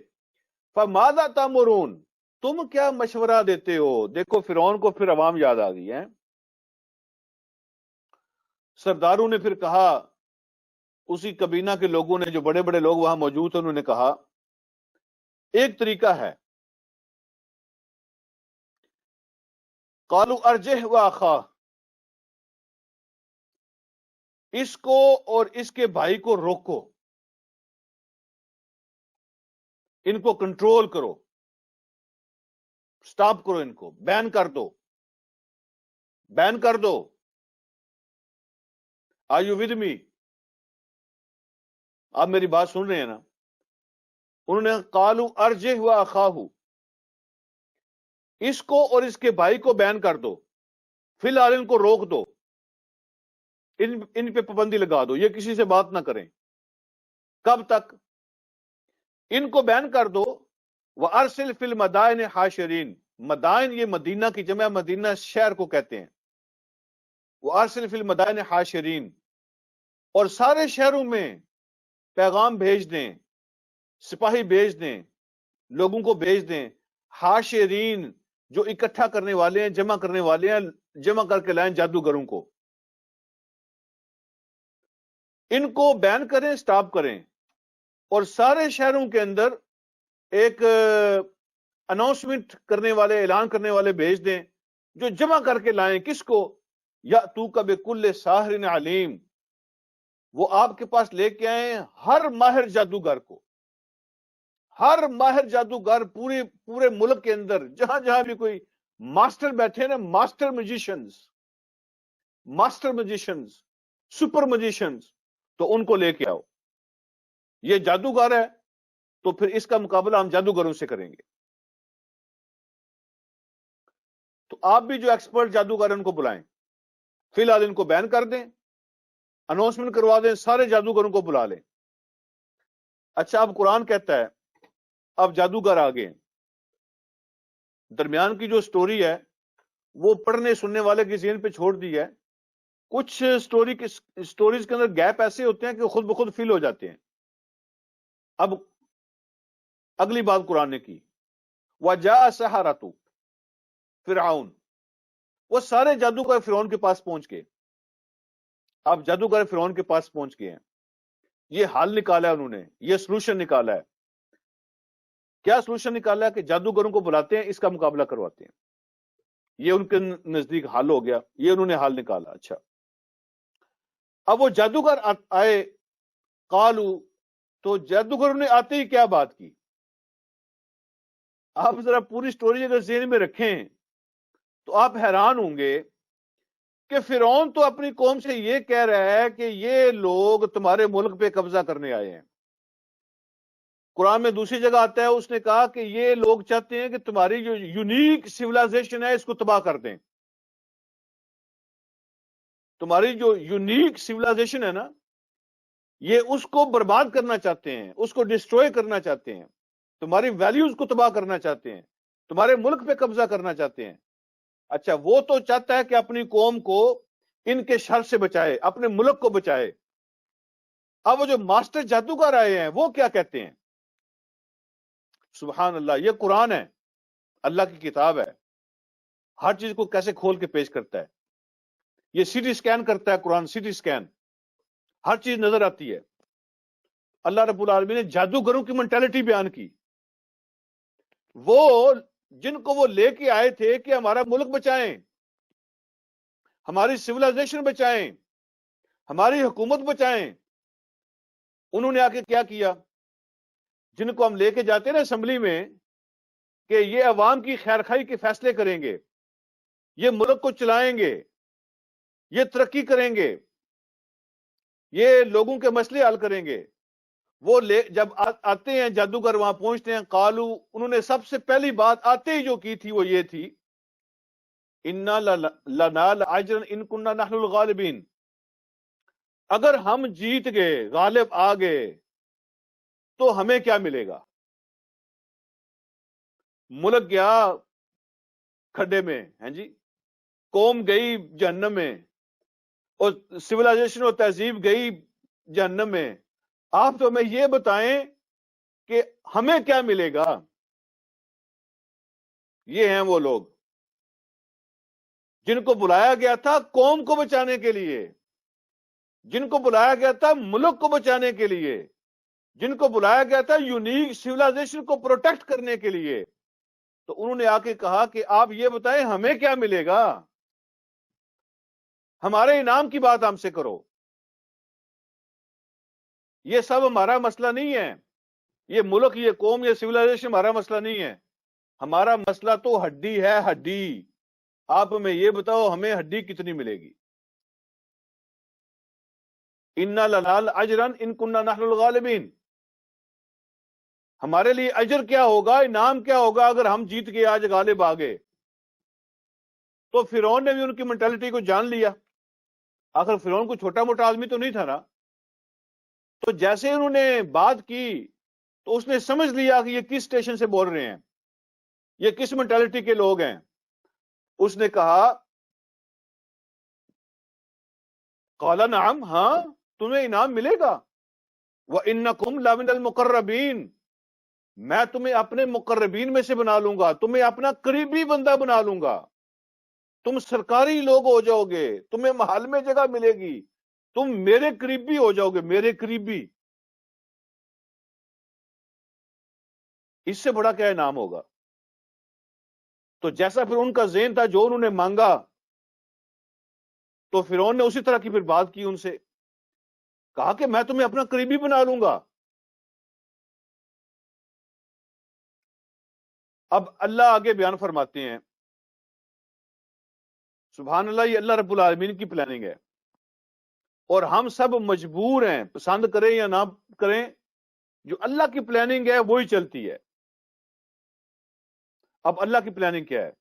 Speaker 1: فَمَاذَا تَأْمُرُونَ، تم کیا مشورہ دیتے ہو. دیکھو فرعون کو پھر عوام یاد آ گئی ہے. سرداروں نے پھر کہا، اسی کابینہ کے لوگوں نے، جو بڑے بڑے لوگ وہاں موجود تھے، انہوں نے کہا ایک طریقہ ہے، قالوا ارجہ واخاہ، اس کو اور اس کے بھائی کو روکو، ان کو کنٹرول کرو، سٹاپ کرو، ان کو بین کر دو، بین کر دو. Are you with me? آپ میری بات سن رہے ہیں نا. انہوں نے قالوا ارجہ واخاہ، اس کو اور اس کے بھائی کو بین کر دو، فی الحال ان کو روک دو، ان پہ پابندی لگا دو، یہ کسی سے بات نہ کریں. کب تک؟ ان کو بین کر دو. وَأَرْسِلْ فِي الْمَدَائِنِ حَاشِرِينَ، مدائن یہ مدینہ کی جمع، مدینہ شہر کو کہتے ہیں. وَأَرْسِلْ فِي الْمَدَائِنِ حَاشِرِينَ، اور سارے شہروں میں پیغام بھیج دیں، سپاہی بھیج دیں، لوگوں کو بھیج دیں. حاشرین جو اکٹھا کرنے والے ہیں، جمع کرنے والے ہیں، جمع کر کے لائیں جادوگروں کو. ان کو بین کریں، سٹاپ کریں، اور سارے شہروں کے اندر ایک اناؤنسمنٹ کرنے والے، اعلان کرنے والے بھیج دیں، جو جمع کر کے لائیں کس کو؟ یاتوک بکل ساحر علیم، وہ آپ کے پاس لے کے آئیں ہر ماہر جادوگر کو. ہر ماہر جادوگر پورے ملک کے اندر جہاں جہاں بھی کوئی ماسٹر بیٹھے نا، ماسٹر میجیشنز، سپر میجیشنز، تو ان کو لے کے آؤ. یہ جادوگر ہے تو پھر اس کا مقابلہ ہم جادوگروں سے کریں گے. تو آپ بھی جو ایکسپرٹ جادوگر ہیں ان کو بلائیں، فی الحال ان کو بین کر دیں، اناؤنسمنٹ کروا دیں، سارے جادوگروں کو بلا لیں. اچھا، اب قرآن کہتا ہے اب جادوگر آ گئے. درمیان کی جو سٹوری ہے وہ پڑھنے سننے والے کی ذہن پہ چھوڑ دی ہے. کچھ سٹوریز کے اندر گیپ ایسے ہوتے ہیں کہ خود بخود فل ہو جاتے ہیں. اب اگلی بات قرآن نے کی، وَجَاءَ السَّحَرَةُ فرعون، وہ سارے جادوگر فرعون کے پاس پہنچ گئے. اب جادوگر فرعون کے پاس پہنچ گئے ہیں، یہ حل نکالا ہے انہوں نے، یہ سلوشن نکالا ہے. کیا سلوشن نکالا ہے؟ کہ جادوگروں کو بلاتے ہیں، اس کا مقابلہ کرواتے ہیں. یہ ان کے نزدیک حل ہو گیا، یہ انہوں نے حل نکالا. اچھا، اب وہ جادوگر آئے، قالو، تو جادوگروں نے آتے ہی کیا بات کی. آپ ذرا پوری سٹوری اگر ذہن میں رکھیں تو آپ حیران ہوں گے کہ فرعون تو اپنی قوم سے یہ کہہ رہا ہے کہ یہ لوگ تمہارے ملک پہ قبضہ کرنے آئے ہیں. قرآن میں دوسری جگہ آتا ہے، اس نے کہا کہ یہ لوگ چاہتے ہیں کہ تمہاری جو یونیک سیولائزیشن ہے اس کو تباہ کر دیں. تمہاری جو یونیک سیولائزیشن ہے نا، یہ اس کو برباد کرنا چاہتے ہیں، اس کو ڈسٹروئے کرنا چاہتے ہیں، تمہاری ویلیوز کو تباہ کرنا چاہتے ہیں، تمہارے ملک پہ قبضہ کرنا چاہتے ہیں. اچھا، وہ تو چاہتا ہے کہ اپنی قوم کو ان کے شر سے بچائے، اپنے ملک کو بچائے. اب وہ جو ماسٹر جادوگر آئے ہیں وہ کیا کہتے ہیں؟ سبحان اللہ، یہ قرآن ہے، اللہ کی کتاب ہے، ہر چیز کو کیسے کھول کے پیش کرتا ہے. یہ سی ٹی سکین کرتا ہے قرآن، سی ٹی سکین، ہر چیز نظر آتی ہے. اللہ رب العالمین نے جادوگروں کی مینٹالٹی بیان کی. وہ جن کو وہ لے کے آئے تھے کہ ہمارا ملک بچائیں، ہماری سیولائزیشن بچائیں، ہماری حکومت بچائیں، انہوں نے آ کے کیا کیا؟ جن کو ہم لے کے جاتے ہیں نا اسمبلی میں، کہ یہ عوام کی خیر خواہی کے فیصلے کریں گے، یہ ملک کو چلائیں گے، یہ ترقی کریں گے، یہ لوگوں کے مسئلے حل کریں گے، وہ جب آتے ہیں جادوگر وہاں پہنچتے ہیں، قالو، انہوں نے سب سے پہلی بات آتے ہی جو کی تھی وہ یہ تھی، انا لنال اجرا ان کننا نحن الغالبین، اگر ہم جیت گئے، غالب آ گئے تو ہمیں کیا ملے گا؟ ملک گیا کھڈے میں، ہیں جی، قوم گئی جہنم میں، اور سولائزیشن اور تہذیب گئی جہنم میں، آپ تو ہمیں یہ بتائیں کہ ہمیں کیا ملے گا؟ یہ ہیں وہ لوگ جن کو بلایا گیا تھا قوم کو بچانے کے لیے، جن کو بلایا گیا تھا ملک کو بچانے کے لیے، جن کو بلایا گیا تھا یونیک سولائزیشن کو پروٹیکٹ کرنے کے لیے، تو انہوں نے آ کے کہا کہ آپ یہ بتائیں ہمیں کیا ملے گا؟ ہمارے انعام کی بات ہم سے کرو، یہ سب ہمارا مسئلہ نہیں ہے، یہ ملک، یہ قوم، یہ سولائزیشن ہمارا مسئلہ نہیں ہے، ہمارا مسئلہ تو ہڈی ہے، ہڈی، آپ ہمیں یہ بتاؤ ہمیں ہڈی کتنی ملے گی؟ انا لنال اجرا ان کننا نحن الغالبین، ہمارے لیے اجر کیا ہوگا، انعام کیا ہوگا اگر ہم جیت گئے، آج غالب آ گئے؟ تو فرعون نے بھی ان کی مینٹلٹی کو جان لیا، آخر فرعون کو چھوٹا موٹا آدمی تو نہیں تھا نا، تو جیسے انہوں نے بات کی تو اس نے سمجھ لیا کہ یہ کس اسٹیشن سے بول رہے ہیں، یہ کس مینٹلٹی کے لوگ ہیں۔ اس نے کہا قال نعم، ہاں تمہیں انعام ملے گا، وَإِنَّكُمْ لَمِنَ الْمُقَرَّبِينَ، میں تمہیں اپنے مقربین میں سے بنا لوں گا، تمہیں اپنا قریبی بندہ بنا لوں گا، تم سرکاری لوگ ہو جاؤ گے، تمہیں محل میں جگہ ملے گی، تم میرے قریبی ہو جاؤ گے، میرے قریبی، اس سے بڑا کیا انعام ہوگا؟ تو جیسا پھر ان کا ذہن تھا، جو انہوں نے مانگا، تو فرعون نے اسی طرح کی پھر بات کی ان سے، کہا کہ میں تمہیں اپنا قریبی بنا لوں گا۔ اب اللہ آگے بیان فرماتے ہیں، سبحان اللہ، یہ اللہ رب العالمین کی پلاننگ ہے، اور ہم سب مجبور ہیں، پسند کریں یا نہ کریں، جو اللہ کی پلاننگ ہے وہی چلتی ہے۔ اب اللہ کی پلاننگ کیا ہے؟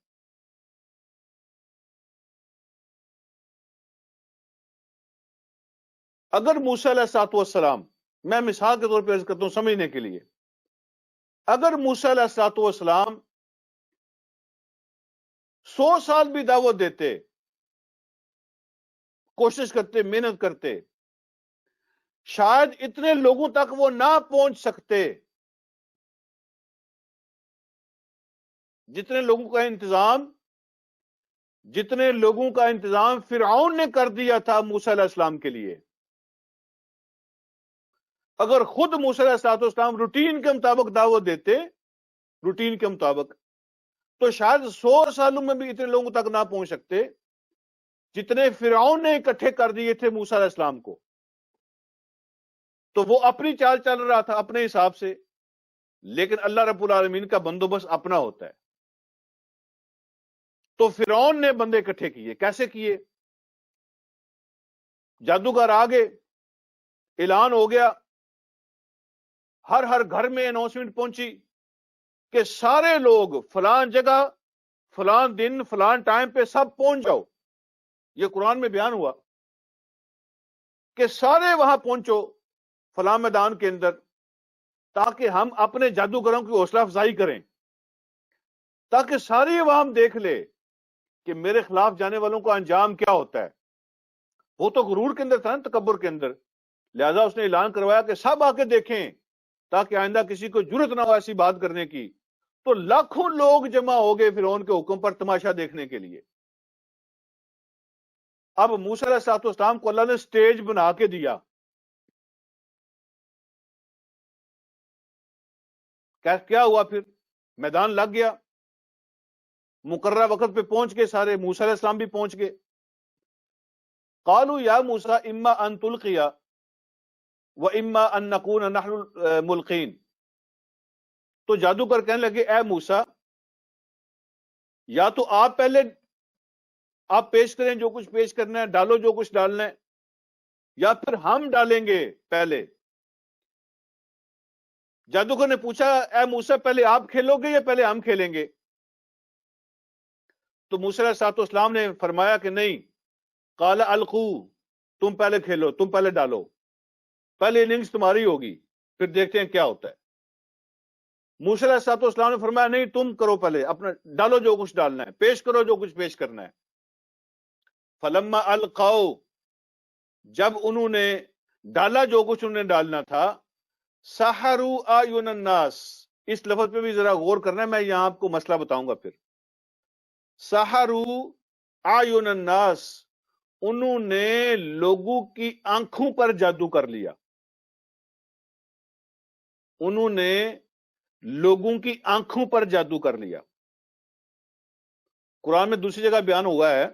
Speaker 1: اگر موسیٰ علیہ الصلوۃ والسلام، میں مثال کے طور پہ عرض کرتا ہوں سمجھنے کے لیے، اگر موسیٰ علیہ الصلوۃ والسلام 100 سال بھی دعوت دیتے، کوشش کرتے، محنت کرتے، شاید اتنے لوگوں تک وہ نہ پہنچ سکتے جتنے لوگوں کا انتظام فرعون نے کر دیا تھا موسیٰ علیہ السلام کے لیے۔ اگر خود موسیٰ علیہ السلام روٹین کے مطابق دعوت دیتے، روٹین کے مطابق، تو شاید 100 سالوں میں بھی اتنے لوگوں تک نہ پہنچ سکتے جتنے فرعون نے اکٹھے کر دیے تھے موسیٰ علیہ السلام کو۔ تو وہ اپنی چال چل رہا تھا اپنے حساب سے، لیکن اللہ رب العالمین کا بندوبست اپنا ہوتا ہے۔ تو فرعون نے بندے اکٹھے کیے، کیسے کیے؟ جادوگر آگے، اعلان ہو گیا، ہر گھر میں اناؤنسمنٹ پہنچی کہ سارے لوگ فلان جگہ، فلان دن، فلان ٹائم پہ سب پہنچ جاؤ۔ یہ قرآن میں بیان ہوا کہ سارے وہاں پہنچو فلان میدان کے اندر، تاکہ ہم اپنے جادوگروں کی حوصلہ افزائی کریں، تاکہ ساری عوام دیکھ لے کہ میرے خلاف جانے والوں کا انجام کیا ہوتا ہے۔ وہ تو غرور کے اندر تھا نا، تکبر کے اندر، لہذا اس نے اعلان کروایا کہ سب آ کے دیکھیں، تاکہ آئندہ کسی کو جرت نہ ہو ایسی بات کرنے کی۔ تو لاکھوں لوگ جمع ہو گئے فرعون کے حکم پر تماشا دیکھنے کے لیے۔ اب موسیٰ علیہ السلام کو اللہ نے سٹیج بنا کے دیا، کیا ہوا پھر؟ میدان لگ گیا، مقررہ وقت پہ پہنچ گئے سارے، موسیٰ علیہ السلام بھی پہنچ گئے۔ قالوا یا موسیٰ اما ان تلقی و اما ان نکون نحن الملقین، تو جادوگر کہنے لگے اے موسیٰ یا تو آپ پہلے آپ پیش کریں جو کچھ پیش کرنا ہے، ڈالو جو کچھ ڈالنا ہے، یا پھر ہم ڈالیں گے پہلے۔ جادوگر نے پوچھا اے موسیٰ پہلے آپ کھیلو گے یا پہلے ہم کھیلیں گے؟ تو موسیٰ علیہ السلام نے فرمایا کہ نہیں، قال القو، تم پہلے کھیلو، تم پہلے ڈالو، پہلے اننگز تمہاری ہوگی، پھر دیکھتے ہیں کیا ہوتا ہے۔ موسیٰ علیہ السلام نے فرمایا نہیں، تم کرو پہلے، اپنا ڈالو جو کچھ ڈالنا ہے، پیش کرو جو کچھ پیش کرنا ہے۔ فلما القوا، جب انہوں نے ڈالا جو کچھ انہوں نے ڈالنا تھا، سحروا اعین الناس، اس لفظ پہ بھی ذرا غور کرنا ہے، میں یہاں آپ کو مسئلہ بتاؤں گا پھر۔ سحروا اعین الناس، انہوں نے لوگوں کی آنکھوں پر جادو کر لیا، انہوں نے لوگوں کی آنکھوں پر جادو کر لیا۔ قرآن میں دوسری جگہ بیان ہوا ہے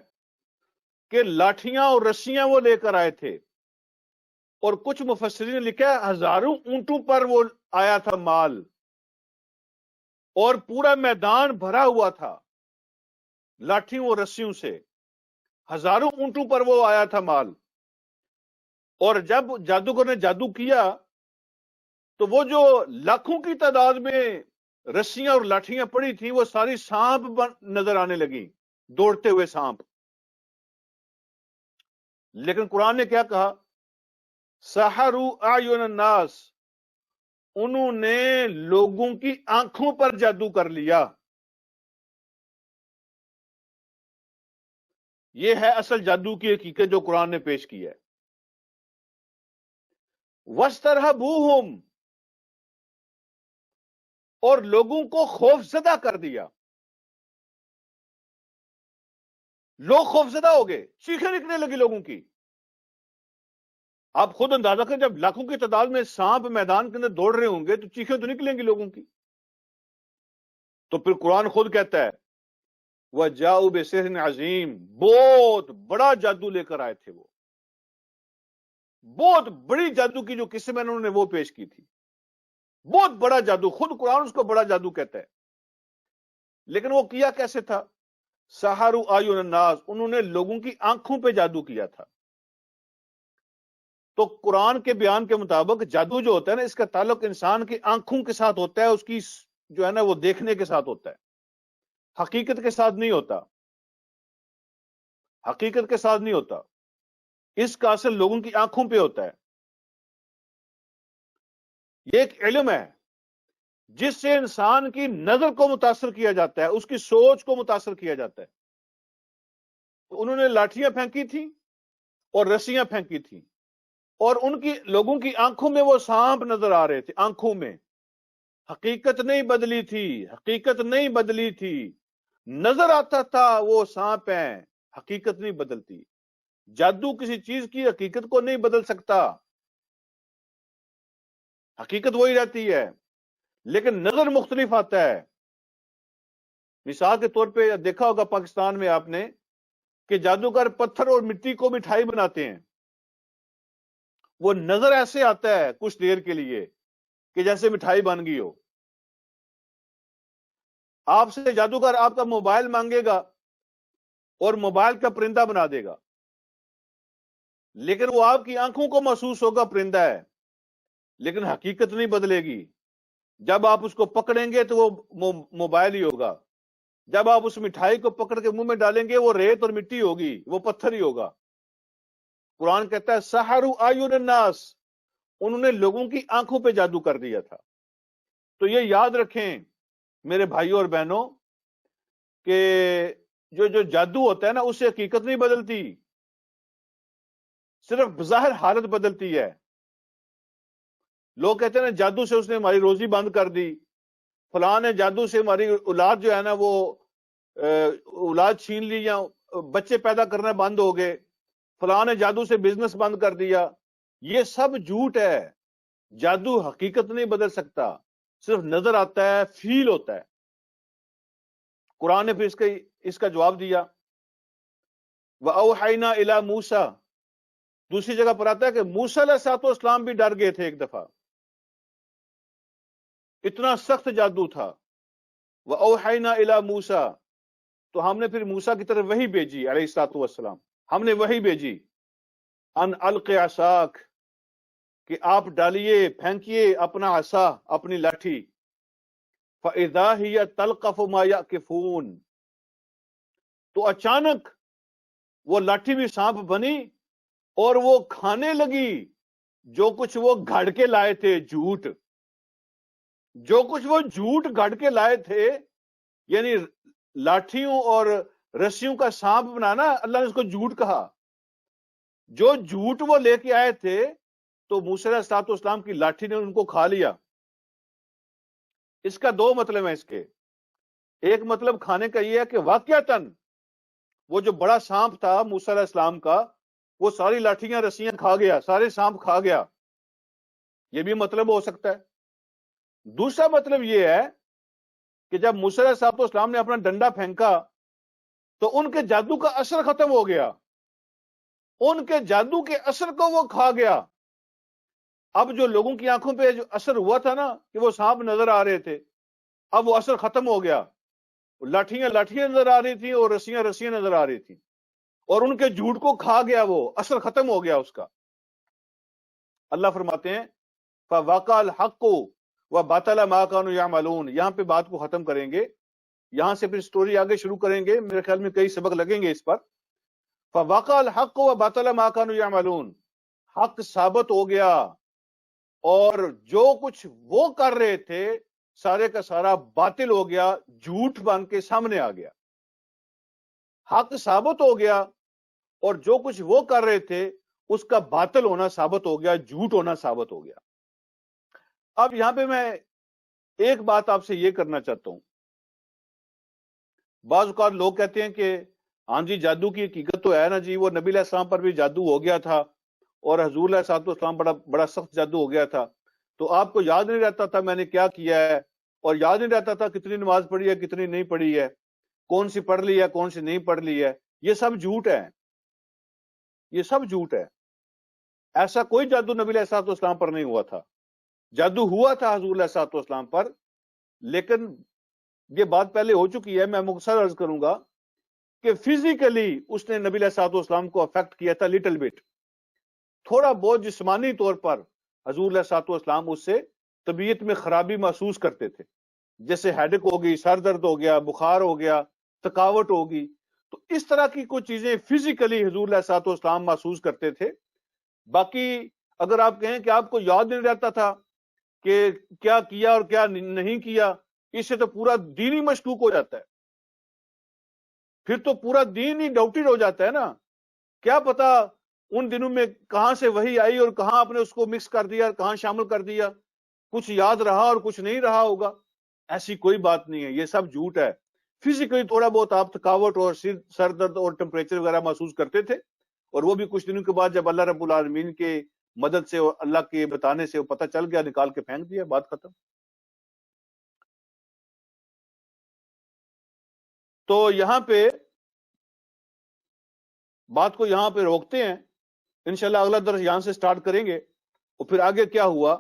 Speaker 1: کہ لاٹھیاں اور رسیاں وہ لے کر آئے تھے، اور کچھ مفسرین نے لکھا ہے ہزاروں اونٹوں پر وہ آیا تھا مال، اور پورا میدان بھرا ہوا تھا لاٹھیوں اور رسیوں سے، ہزاروں اونٹوں پر وہ آیا تھا مال۔ اور جب جادوگر نے جادو کیا تو وہ جو لاکھوں کی تعداد میں رسیاں اور لاٹھیاں پڑی تھیں وہ ساری سانپ نظر آنے لگی، دوڑتے ہوئے سانپ۔ لیکن قرآن نے کیا کہا؟ سحروا اعین الناس، انہوں نے لوگوں کی آنکھوں پر جادو کر لیا۔ یہ ہے اصل جادو کی حقیقت جو قرآن نے پیش کی ہے۔ وَاسْتَرْهَبُوهُمْ، اور لوگوں کو خوف زدہ کر دیا، لوگ خوف زدہ ہو گئے، چیخیں نکلنے لگی لوگوں کی۔ آپ خود اندازہ کریں جب لاکھوں کی تعداد میں سانپ میدان کے اندر دوڑ رہے ہوں گے تو چیخیں تو نکلیں گی لوگوں کی۔ تو پھر قرآن خود کہتا ہے وَجَاءُوا بِسِحْرٍ عَظِيمٍ، بہت بڑا جادو لے کر آئے تھے، وہ بہت بڑی جادو کی جو قصے میں انہوں نے وہ پیش کی تھی، بہت بڑا جادو، خود قرآن اس کو بڑا جادو کہتا ہے۔ لیکن وہ کیا کیسے تھا؟ سحروا اعین الناس، انہوں نے لوگوں کی آنکھوں پہ جادو کیا تھا۔ تو قرآن کے بیان کے مطابق جادو جو ہوتا ہے نا، اس کا تعلق انسان کی آنکھوں کے ساتھ ہوتا ہے، اس کی جو ہے نا وہ دیکھنے کے ساتھ ہوتا ہے، حقیقت کے ساتھ نہیں ہوتا، حقیقت کے ساتھ نہیں ہوتا، اس کا اثر لوگوں کی آنکھوں پہ ہوتا ہے۔ یہ ایک علم ہے جس سے انسان کی نظر کو متاثر کیا جاتا ہے، اس کی سوچ کو متاثر کیا جاتا ہے۔ تو انہوں نے لاٹھیاں پھینکی تھیں اور رسیاں پھینکی تھیں، اور ان کی لوگوں کی آنکھوں میں وہ سانپ نظر آ رہے تھے، آنکھوں میں۔ حقیقت نہیں بدلی تھی، حقیقت نہیں بدلی تھی، نظر آتا تھا وہ سانپ ہیں، حقیقت نہیں بدلتی۔ جادو کسی چیز کی حقیقت کو نہیں بدل سکتا، حقیقت وہی رہتی ہے، لیکن نظر مختلف آتا ہے۔ مثال کے طور پہ دیکھا ہوگا پاکستان میں آپ نے کہ جادوگر پتھر اور مٹی کو مٹھائی بناتے ہیں، وہ نظر ایسے آتا ہے کچھ دیر کے لیے کہ جیسے مٹھائی بن گئی ہو۔ آپ سے جادوگر آپ کا موبائل مانگے گا اور موبائل کا پرندہ بنا دے گا، لیکن وہ آپ کی آنکھوں کو محسوس ہوگا پرندہ ہے، لیکن حقیقت نہیں بدلے گی۔ جب آپ اس کو پکڑیں گے تو وہ موبائل ہی ہوگا، جب آپ اس مٹھائی کو پکڑ کے منہ میں ڈالیں گے وہ ریت اور مٹی ہوگی، وہ پتھر ہی ہوگا۔ قرآن کہتا ہے سحروا اعین الناس، انہوں نے لوگوں کی آنکھوں پہ جادو کر دیا تھا۔ تو یہ یاد رکھیں میرے بھائیوں اور بہنوں کہ جو جادو ہوتا ہے نا، اس سے حقیقت نہیں بدلتی، صرف بظاہر حالت بدلتی ہے۔ لوگ کہتے ہیں نا جادو سے اس نے ہماری روزی بند کر دی، فلاں نے جادو سے ہماری اولاد جو ہے نا وہ اولاد چھین لی، یا بچے پیدا کرنا بند ہو گئے، فلاں نے جادو سے بزنس بند کر دیا۔ یہ سب جھوٹ ہے، جادو حقیقت نہیں بدل سکتا، صرف نظر آتا ہے، فیل ہوتا ہے۔ قرآن نے پھر اس کا جواب دیا وَأَوْحَيْنَا إِلَى مُوسَىٰ، دوسری جگہ پر آتا ہے کہ موسیٰ علیہ السلام بھی ڈر گئے تھے ایک دفعہ، اتنا سخت جادو تھا۔ وَأَوْحَيْنَا إِلَى مُوسَىٰ، تو ہم نے پھر موسیٰ کی طرف وحی بھیجی علیہ الصلوۃ والسلام، ہم نے وحی بھیجی ان الق عصاک، کہ آپ ڈالیے پھینکیے اپنا عصا، اپنی لاٹھی، فاذا ہی تلقف ما یأکفون، تو اچانک وہ لاٹھی بھی سانپ بنی اور وہ کھانے لگی جو کچھ وہ گھڑ کے لائے تھے، جھوٹ، جو کچھ وہ جھوٹ گھڑ کے لائے تھے، یعنی لاٹھیوں اور رسیوں کا سانپ بنانا، اللہ نے اس کو جھوٹ کہا۔ جو جھوٹ وہ لے کے آئے تھے تو موسیٰ علیہ الصلوۃ والسلام کی لاٹھی نے ان کو کھا لیا۔ اس کا دو مطلب ہے اس کے، ایک مطلب کھانے کا یہ ہے کہ واقعتاً وہ جو بڑا سانپ تھا موسیٰ علیہ السلام کا، وہ ساری لاٹھیاں رسیاں کھا گیا، سارے سانپ کھا گیا، یہ بھی مطلب ہو سکتا ہے۔ دوسرا مطلب یہ ہے کہ جب موسیٰ علیہ السلام نے اپنا ڈنڈا پھینکا تو ان کے جادو کا اثر ختم ہو گیا، ان کے جادو کے اثر کو وہ کھا گیا۔ اب جو لوگوں کی آنکھوں پہ جو اثر ہوا تھا نا کہ وہ سانپ نظر آ رہے تھے، اب وہ اثر ختم ہو گیا، لاٹھیاں نظر آ رہی تھیں اور رسیاں نظر آ رہی تھیں، اور ان کے جھوٹ کو کھا گیا، وہ اثر ختم ہو گیا اس کا۔ اللہ فرماتے ہیں فَوَقَعَ الْحَقُّ وَبَطَلَ مَا كَانُوا يَعْمَلُونَ، یہاں پہ بات کو ختم کریں گے، یہاں سے پھر سٹوری آگے شروع کریں گے، میرے خیال میں کئی سبق لگیں گے اس پر۔ فَوَقَعَ الْحَقُّ وَبَطَلَ مَا كَانُوا يَعْمَلُونَ، حق ثابت ہو گیا اور جو کچھ وہ کر رہے تھے سارے کا سارا باطل ہو گیا، جھوٹ بن کے سامنے آ گیا۔ حق ثابت ہو گیا اور جو کچھ وہ کر رہے تھے اس کا باطل ہونا ثابت ہو گیا، جھوٹ ہونا ثابت ہو گیا۔ اب یہاں پہ میں ایک بات آپ سے یہ کرنا چاہتا ہوں، بعض اوقات لوگ کہتے ہیں کہ ہاں جی جادو کی حقیقت تو ہے نا جی، وہ نبی علیہ السلام پر بھی جادو ہو گیا تھا اور حضور علیہ السلام بڑا سخت جادو ہو گیا تھا، تو آپ کو یاد نہیں رہتا تھا میں نے کیا کیا ہے، اور یاد نہیں رہتا تھا کتنی نماز پڑھی ہے کتنی نہیں پڑھی ہے، کون سی پڑھ لی ہے کون سی نہیں پڑھ لی ہے۔ یہ سب جھوٹ ہے، یہ سب جھوٹ ہے۔ ایسا کوئی جادو نبی علیہ السلام پر نہیں ہوا تھا، جادو ہوا تھا حضور علیہ السلام پر، لیکن یہ بات پہلے ہو چکی ہے، میں مختصر عرض کروں گا کہ فزیکلی اس نے نبی علیہ السلام کو افیکٹ کیا تھا، لٹل بٹ، تھوڑا بہت جسمانی طور پر حضور علیہ السلام اس سے طبیعت میں خرابی محسوس کرتے تھے، جیسے ہیڈک ہو گئی، سر درد ہو گیا، بخار ہو گیا، تھکاوٹ ہوگی، تو اس طرح کی کچھ چیزیں فزیکلی حضور علیہ السلام محسوس کرتے تھے۔ باقی اگر آپ کہیں کہ آپ کو یاد نہیں رہتا تھا کہ کیا کیا اور کیا نہیں کیا، اس سے تو پورا دین ہی مشکوک ہو جاتا ہے، پھر تو پورا دین ہی ڈاؤٹڈ ہو جاتا ہے نا۔ کیا پتا ان دنوں میں کہاں سے وحی آئی اور کہاں آپ نے اس کو مکس کر دیا، کہاں شامل کر دیا، کچھ یاد رہا اور کچھ نہیں رہا ہوگا۔ ایسی کوئی بات نہیں ہے، یہ سب جھوٹ ہے۔ فزیکلی تھوڑا بہت آپ تھکاوٹ اور سر درد اور ٹمپریچر وغیرہ محسوس کرتے تھے، اور وہ بھی کچھ دنوں کے بعد جب اللہ رب العالمین کے مدد سے اور اللہ کے بتانے سے وہ پتہ چل گیا، نکال کے پھینک دیا، بات ختم۔ تو یہاں پہ بات کو یہاں پہ روکتے ہیں، انشاءاللہ اگلا درس یہاں سے سٹارٹ کریں گے، اور پھر آگے کیا ہوا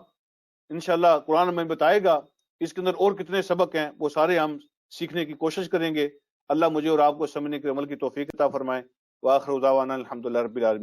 Speaker 1: انشاءاللہ قرآن ہمیں بتائے گا، اس کے اندر اور کتنے سبق ہیں وہ سارے ہم سیکھنے کی کوشش کریں گے۔ اللہ مجھے اور آپ کو سمجھنے کے عمل کی توفیق عطا فرمائے۔ وآخر دعوانا الحمدللہ رب العالمین۔